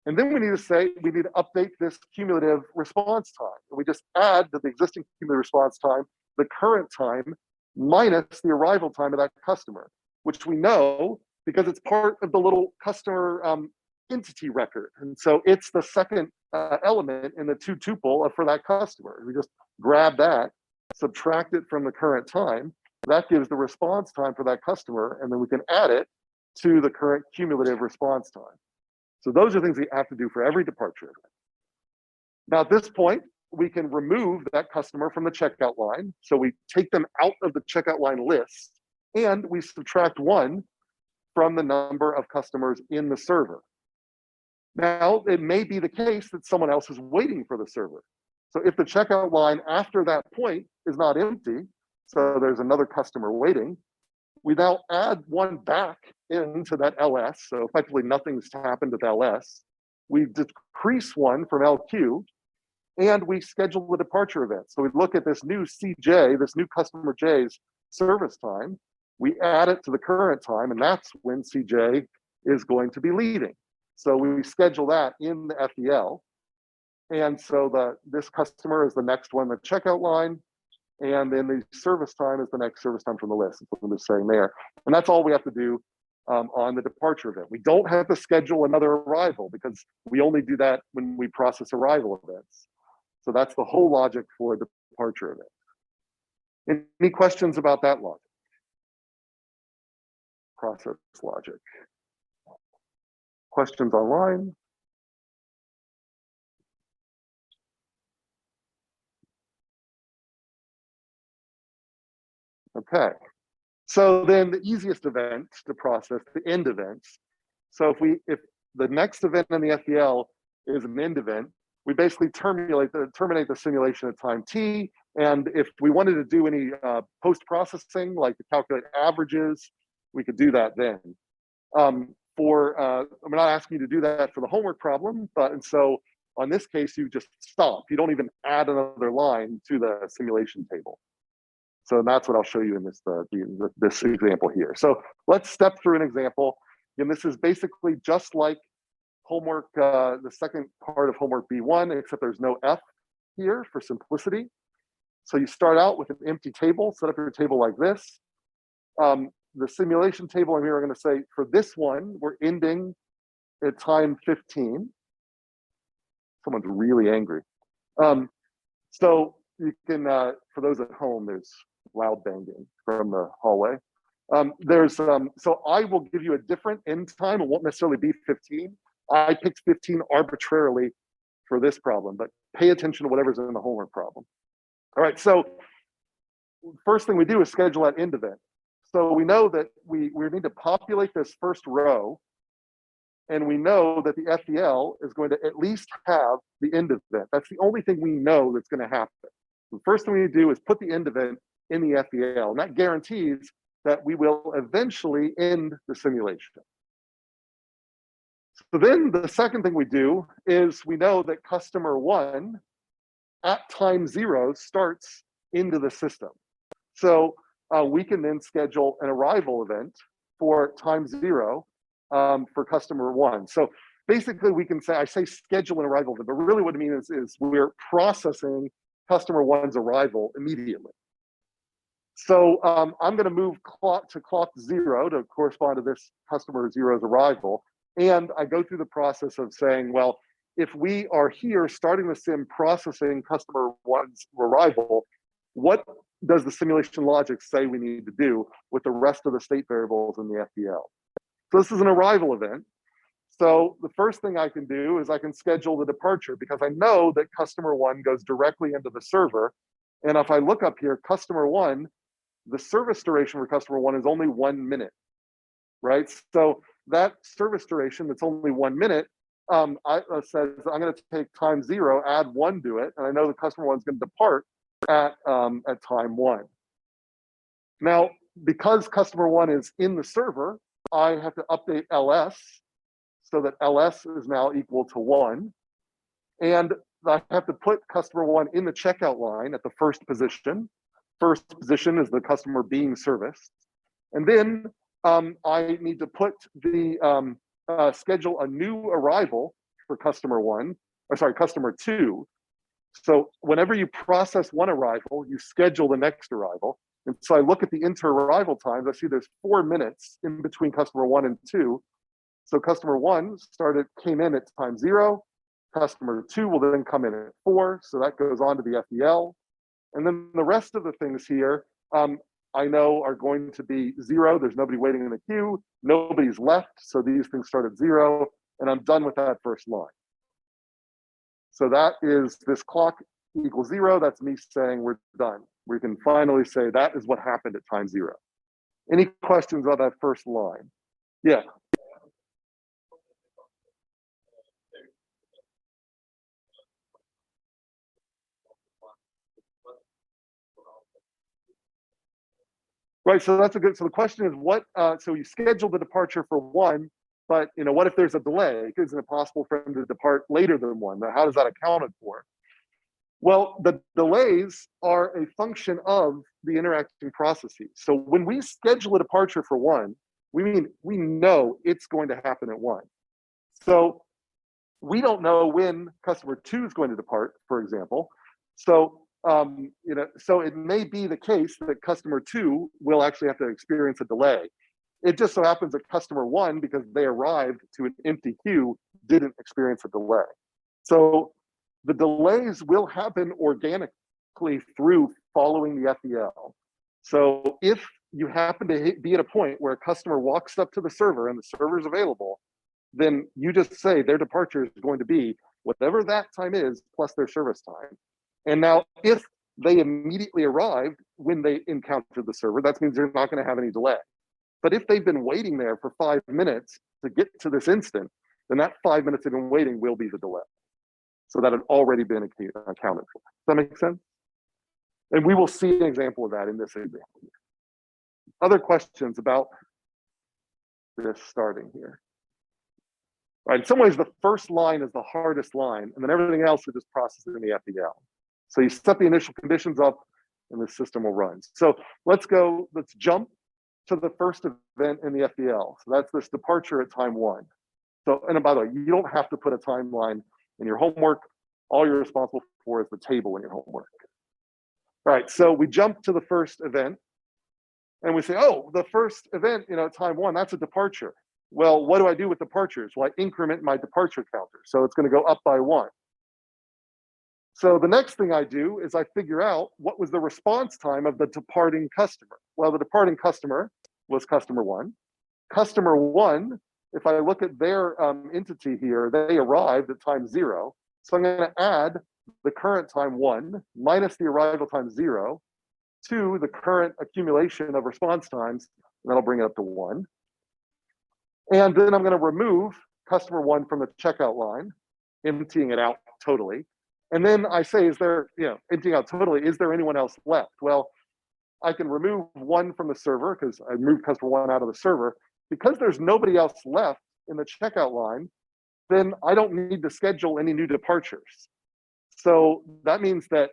And then we need to say, we need to update this cumulative response time. And we just add to the existing cumulative response time, the current time minus the arrival time of that customer, which we know because it's part of the little customer entity record. And so it's the second element in the 2 tuple for that customer. We just grab that, subtract it from the current time. That gives the response time for that customer, and then we can add it to the current cumulative response time. So those are things we have to do for every departure event. Now at this point, we can remove that customer from the checkout line. So we take them out of the checkout line list, and we subtract 1 from the number of customers in the server. Now, it may be the case that someone else is waiting for the server. So if the checkout line after that point is not empty, so there's another customer waiting, we now add 1 back into that LS. So effectively nothing's happened with LS. We decrease 1 from LQ, and we schedule the departure event. So we look at this new CJ, this new customer J's service time, we add it to the current time, and that's when CJ is going to be leaving. So we schedule that in the FEL. And so this customer is the next one in the checkout line, and then the service time is the next service time from the list. That's what I'm just saying there. And that's all we have to do on the departure event. We don't have to schedule another arrival because we only do that when we process arrival events. So that's the whole logic for the departure event. Any questions about that logic? Process logic. Questions online? Okay. So then the easiest event to process, the end events. So if the next event in the FEL is an end event, we basically terminate the simulation at time t. And if we wanted to do any post-processing, like to calculate averages, we could do that then. I'm not asking you to do that for the homework problem, and so on this case, you just stop. You don't even add another line to the simulation table. So that's what I'll show you in this example here. So let's step through an example. And this is basically just like homework, the second part of homework B1, except there's no F here for simplicity. So you start out with an empty table, set up your table like this. The simulation table I'm here, I'm going to say for this one, we're ending at time 15. Someone's really angry. So you can, for those at home, there's loud banging from the hallway. So I will give you a different end time. It won't necessarily be 15. I picked 15 arbitrarily for this problem, but pay attention to whatever's in the homework problem. All right, so first thing we do is schedule that end event. So we know that we need to populate this first row, and we know that the FEL is going to at least have the end event. That's the only thing we know that's going to happen. The first thing we need to do is put the end event in the FEL, and that guarantees that we will eventually end the simulation. So then the second thing we do is we know that customer 1 at time 0 starts into the system. So we can then schedule an arrival event for time 0 for customer 1. So basically we can say, I say schedule an arrival event, but really what it means is we're processing customer 1's arrival immediately. So I'm going to move clock 0 to correspond to this customer 0's arrival. And I go through the process of saying, well, if we are here starting the sim processing customer 1's arrival, what does the simulation logic say we need to do with the rest of the state variables in the FDL? So this is an arrival event. So the first thing I can do is I can schedule the departure because I know that customer one goes directly into the server. And if I look up here, customer one, the service duration for customer one is only 1 minute, right? So that service duration that's only 1 minute says I'm going to take time 0, add 1 to it, and I know the customer one's going to depart at time 1. Now, because customer one is in the server, I have to update ls so that ls is now equal to 1. And I have to put customer one in the checkout line at the first position. First position is the customer being serviced. And then I need to put the schedule a new arrival for customer two. So whenever you process one arrival, you schedule the next arrival. And so I look at the inter-arrival times, I see there's 4 minutes in between customer 1 and 2. So customer 1 came in at time 0. Customer 2 will then come in at 4. So that goes on to the FDL. And then the rest of the things here, I know are going to be 0. There's nobody waiting in the queue. Nobody's left. So these things start at 0. And I'm done with that first line. So that is this clock equals 0. That's me saying we're done. We can finally say that is what happened at time 0. Any questions about that first line? Yeah. Right, so that's a good, so the question is what, so you schedule the departure for 1, but what if there's a delay? Isn't it possible for him to depart later than 1? How does that accounted for? Well, the delays are a function of the interacting processes. So when we schedule a departure for 1, we mean we know it's going to happen at 1. So we don't know when customer 2 is going to depart, for example. So so it may be the case that customer 2 will actually have to experience a delay. It just so happens that customer 1, because they arrived to an empty queue, didn't experience a delay. So the delays will happen organically through following the FDL. So if you happen to be at a point where a customer walks up to the server and the server is available, then you just say their departure is going to be whatever that time is plus their service time. And now if they immediately arrived when they encountered the server, that means they're not going to have any delay. But if they've been waiting there for 5 minutes to get to this instant, then that 5 minutes they've been waiting will be the delay. So that had already been accounted for. Does that make sense? And we will see an example of that in this example. Other questions about this starting here? Right, in some ways, the first line is the hardest line, and then everything else is just processed in the FDL. So you set the initial conditions up, and the system will run. So let's jump to the first event in the FDL. So that's this departure at time 1. So, and by the way, you don't have to put a timeline in your homework. All you're responsible for is the table in your homework. All right, so we jump to the first event, and we say, oh, the first event, time 1, that's a departure. Well, what do I do with departures? Well, I increment my departure counter. So it's going to go up by 1. So the next thing I do is I figure out what was the response time of the departing customer. Well, the departing customer was customer 1. Customer 1, if I look at their entity here, they arrived at time 0. So I'm going to add the current time 1 minus the arrival time 0 to the current accumulation of response times, and that'll bring it up to 1. And then I'm going to remove customer 1 from the checkout line, emptying it out totally. And then I say, is there, emptying out totally, is there anyone else left? Well, I can remove 1 from the server because I moved customer 1 out of the server. Because there's nobody else left in the checkout line, then I don't need to schedule any new departures. So that means that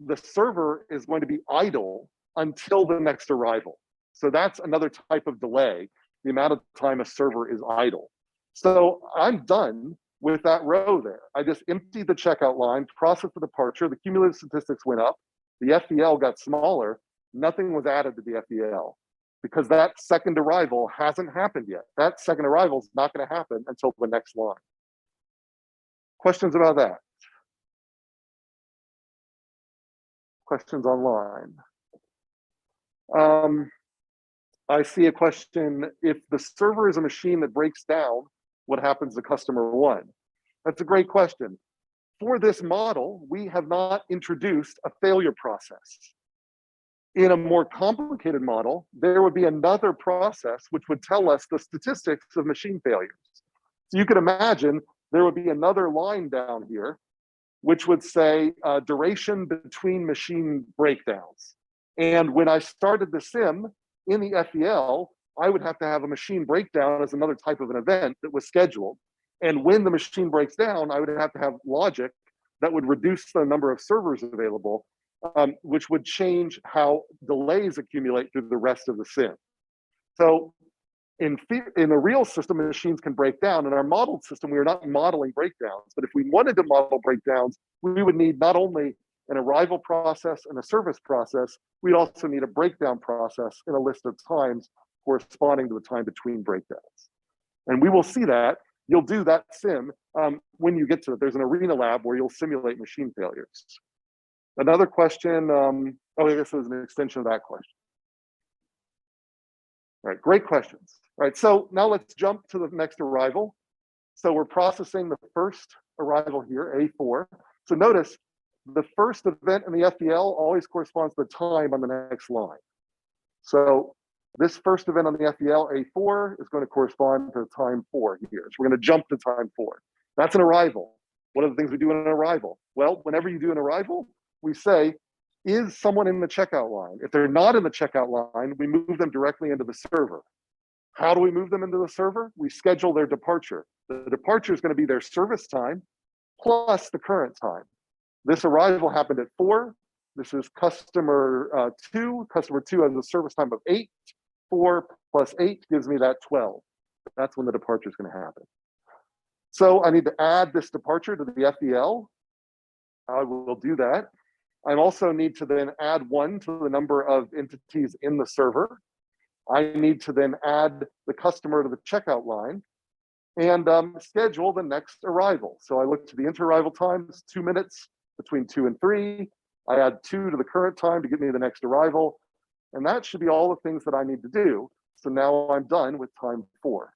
the server is going to be idle until the next arrival. So that's another type of delay, the amount of time a server is idle. So I'm done with that row there. I just emptied the checkout line, processed the departure, the cumulative statistics went up, the FDL got smaller, nothing was added to the FDL because that second arrival hasn't happened yet. That second arrival is not going to happen until the next line. Questions about that? Questions online? I see a question, if the server is a machine that breaks down, what happens to customer one? That's a great question. For this model, we have not introduced a failure process. In a more complicated model, there would be another process which would tell us the statistics of machine failures. So you could imagine there would be another line down here, which would say duration between machine breakdowns. And when I started the sim in the FEL, I would have to have a machine breakdown as another type of an event that was scheduled. And when the machine breaks down, I would have to have logic that would reduce the number of servers available, which would change how delays accumulate through the rest of the sim. So in a real system, machines can break down. In our modeled system, we are not modeling breakdowns, but if we wanted to model breakdowns, we would need not only an arrival process and a service process, we'd also need a breakdown process and a list of times corresponding to the time between breakdowns. And we will see that. You'll do that sim when you get to it. There's an arena lab where you'll simulate machine failures. Another question, I guess it was an extension of that question. All right, great questions. All right, so now let's jump to the next arrival. So we're processing the first arrival here, A4. So notice the first event in the FEL always corresponds to the time on the next line. So this first event on the FEL, A4, is going to correspond to time 4 here. So we're going to jump to time 4. That's an arrival. What are the things we do in an arrival? Well, whenever you do an arrival, we say, is someone in the checkout line? If they're not in the checkout line, we move them directly into the server. How do we move them into the server? We schedule their departure. The departure is going to be their service time plus the current time. This arrival happened at 4. This is customer 2. Customer 2 has a service time of 8. 4 plus 8 gives me that 12. That's when the departure is going to happen. So I need to add this departure to the FEL. I will do that. I also need to then add 1 to the number of entities in the server. I need to then add the customer to the checkout line and schedule the next arrival. So I look to the interarrival times, 2 minutes between 2 and 3. I add 2 to the current time to give me the next arrival. And that should be all the things that I need to do. So now I'm done with time 4.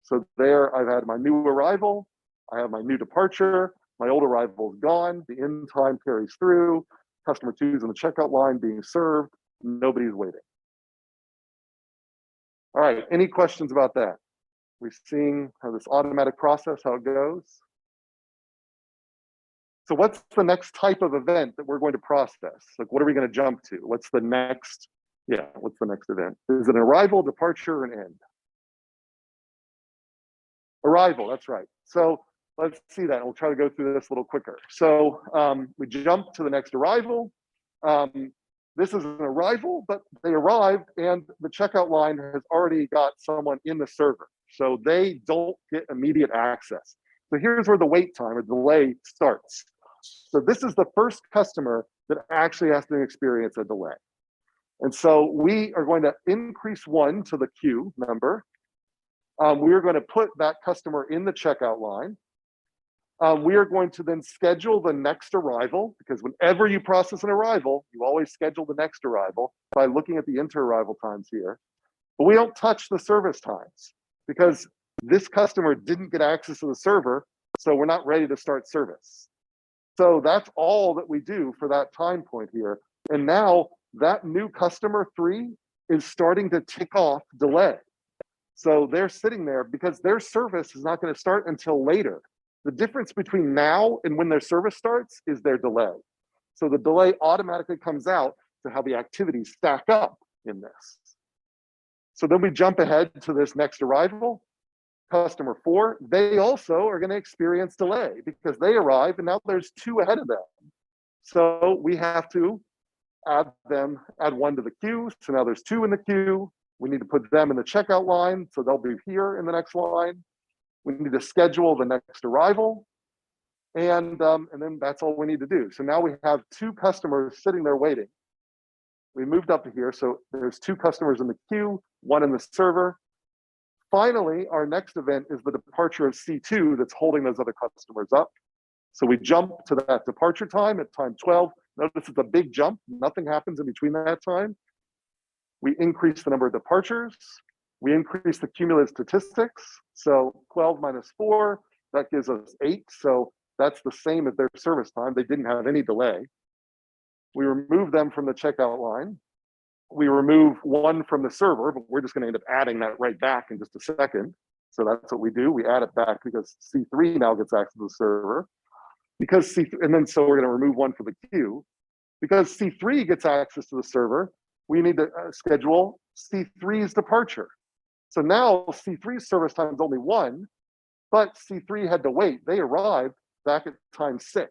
So there I've had my new arrival. I have my new departure. My old arrival is gone. The end time carries through. Customer 2 is in the checkout line being served. Nobody's waiting. All right, any questions about that? We're seeing how this automatic process, how it goes. So what's the next type of event that we're going to process? Like, what are we going to jump to? What's the next event? Is it an arrival, departure, or an end? Arrival, that's right. So let's see that. We'll try to go through this a little quicker. So we jump to the next arrival. This is an arrival, but they arrived and the checkout line has already got someone in the server. So they don't get immediate access. So here's where the wait time or delay starts. So this is the first customer that actually has to experience a delay. And so we are going to increase 1 to the queue number. We are going to put that customer in the checkout line. We are going to then schedule the next arrival, because whenever you process an arrival, you always schedule the next arrival by looking at the inter-arrival times here. But we don't touch the service times because this customer didn't get access to the server, so we're not ready to start service. So that's all that we do for that time point here. And now that new customer 3 is starting to tick off delay. So they're sitting there because their service is not going to start until later. The difference between now and when their service starts is their delay. So the delay automatically comes out to how the activities stack up in this. So then we jump ahead to this next arrival, customer 4. They also are going to experience delay because they arrive and now there's 2 ahead of them. So we have to add 1 to the queue. So now there's 2 in the queue. We need to put them in the checkout line. So they'll be here in the next line. We need to schedule the next arrival. And then that's all we need to do. So now we have 2 customers sitting there waiting. We moved up to here. So there's 2 customers in the queue, 1 in the server. Finally, our next event is the departure of C2 that's holding those other customers up. So we jump to that departure time at time 12. Notice it's a big jump. Nothing happens in between that time. We increase the number of departures. We increase the cumulative statistics. So 12 minus 4, that gives us 8. So that's the same as their service time. They didn't have any delay. We remove them from the checkout line. We remove 1 from the server, but we're just going to end up adding that right back in just a second. So that's what we do. We add it back because C3 now gets access to the server. Because and then so we're going to remove 1 from the queue. Because C3 gets access to the server, we need to schedule C3's departure. So now C3's service time is only 1, but C3 had to wait. They arrived back at time 6.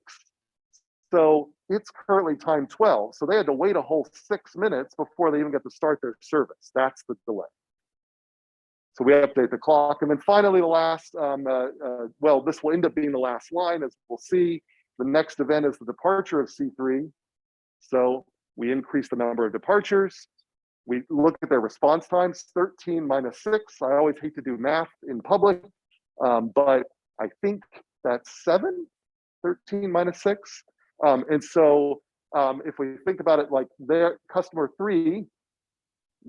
So it's currently time 12. So they had to wait a whole 6 minutes before they even get to start their service. That's the delay. So we update the clock. And then finally, the last, well, this will end up being the last line, as we'll see. The next event is the departure of C3. So we increase the number of departures. We look at their response times, 13 minus 6. I always hate to do math in public, but I think that's 7, 13 minus 6. And so if we think about it like their customer 3,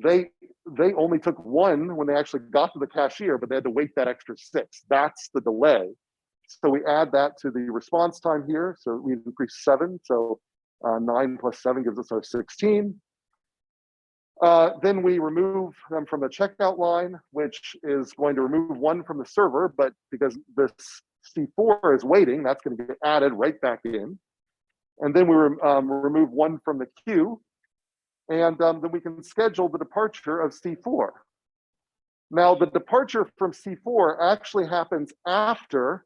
they only took 1 when they actually got to the cashier, but they had to wait that extra 6. That's the delay. So we add that to the response time here. So we increase 7. So 9 plus 7 gives us our 16. Then we remove them from the checkout line, which is going to remove 1 from the server, but because this C4 is waiting, that's going to get added right back in. And then we remove 1 from the queue, and then we can schedule the departure of C4. Now, the departure from C4 actually happens after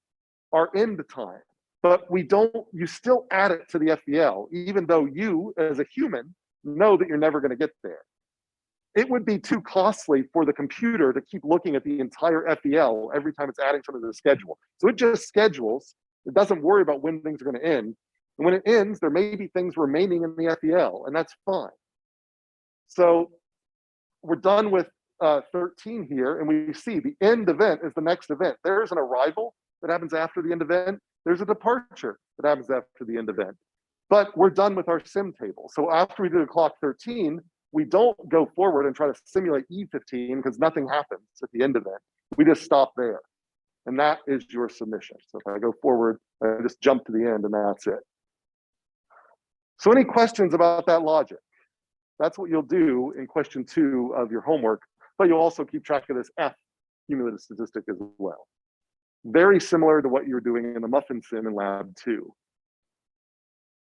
our end time, but you still add it to the FEL, even though you, as a human, know that you're never going to get there. It would be too costly for the computer to keep looking at the entire FEL every time it's adding something to the schedule. So it just schedules. It doesn't worry about when things are going to end. And when it ends, there may be things remaining in the FEL, and that's fine. So we're done with 13 here, and we see the end event is the next event. There's an arrival that happens after the end event. There's a departure that happens after the end event. But we're done with our sim table. So after we do the clock 13, we don't go forward and try to simulate E15 because nothing happens at the end event. We just stop there. And that is your submission. So if I go forward, I just jump to the end and that's it. So any questions about that logic? That's what you'll do in question 2 of your homework, but you'll also keep track of this F cumulative statistic as well. Very similar to what you're doing in the muffin sim in lab 2.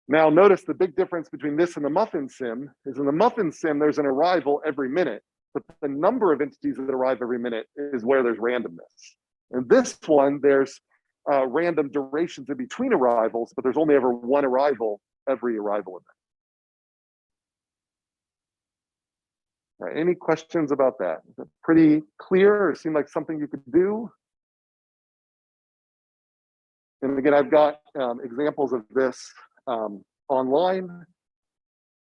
Now notice the big difference between this and the muffin sim is in the muffin sim, there's an arrival every minute, but the number of entities that arrive every minute is where there's randomness. In this one, there's random durations in between arrivals, but there's only ever 1 arrival every arrival event. All right, any questions about that? Is it pretty clear or seem like something you could do? And again, I've got examples of this online.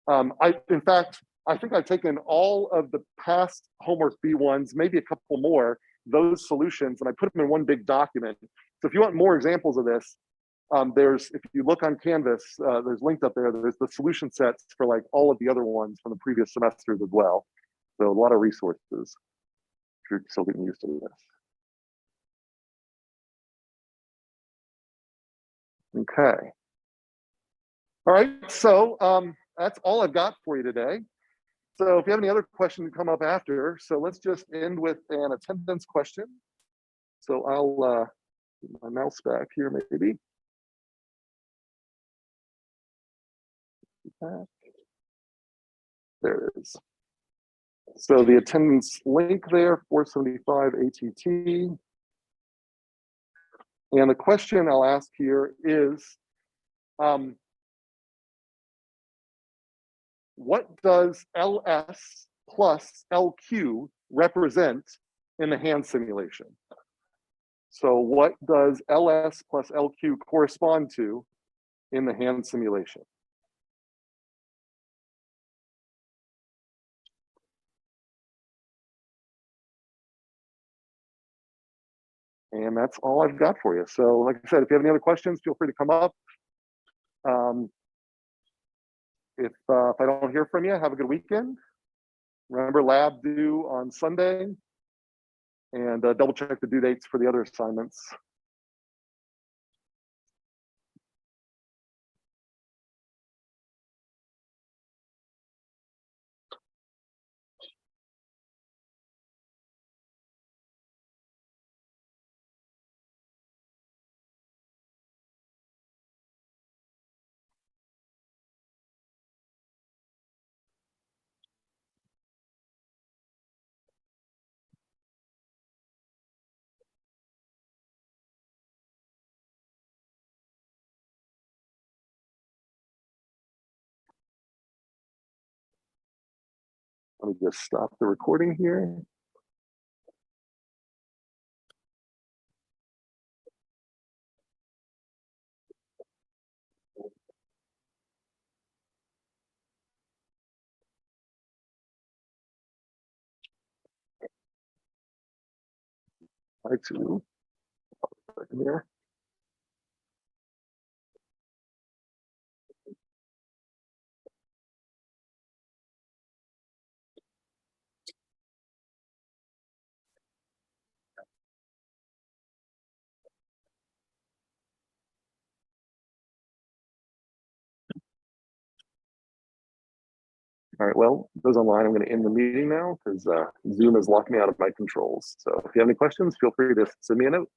In fact, I think I've taken all of the past homework B1s, maybe a couple more, those solutions, and I put them in one big document. So if you want more examples of this, if you look on Canvas, there's linked up there, there's the solution sets for like all of the other ones from the previous semesters as well. So a lot of resources if you're still getting used to this. Okay. All right, so that's all I've got for you today. So if you have any other questions, come up after. So let's just end with an attendance question. So I'll get my mouse back here, maybe. There it is. So the attendance link there, 475 ATT. And the question I'll ask here is, what does LS plus LQ represent in the hand simulation? So what does LS plus LQ correspond to in the hand simulation? And that's all I've got for you. So like I said, if you have any other questions, feel free to come up. If I don't hear from you, have a good weekend. Remember, lab due on Sunday, and double check the due dates for the other assignments. Let me just stop the recording here. I2. Here. All right, well, those online, I'm going to end the meeting now because Zoom has locked me out of my controls. So if you have any questions, feel free to send me a note.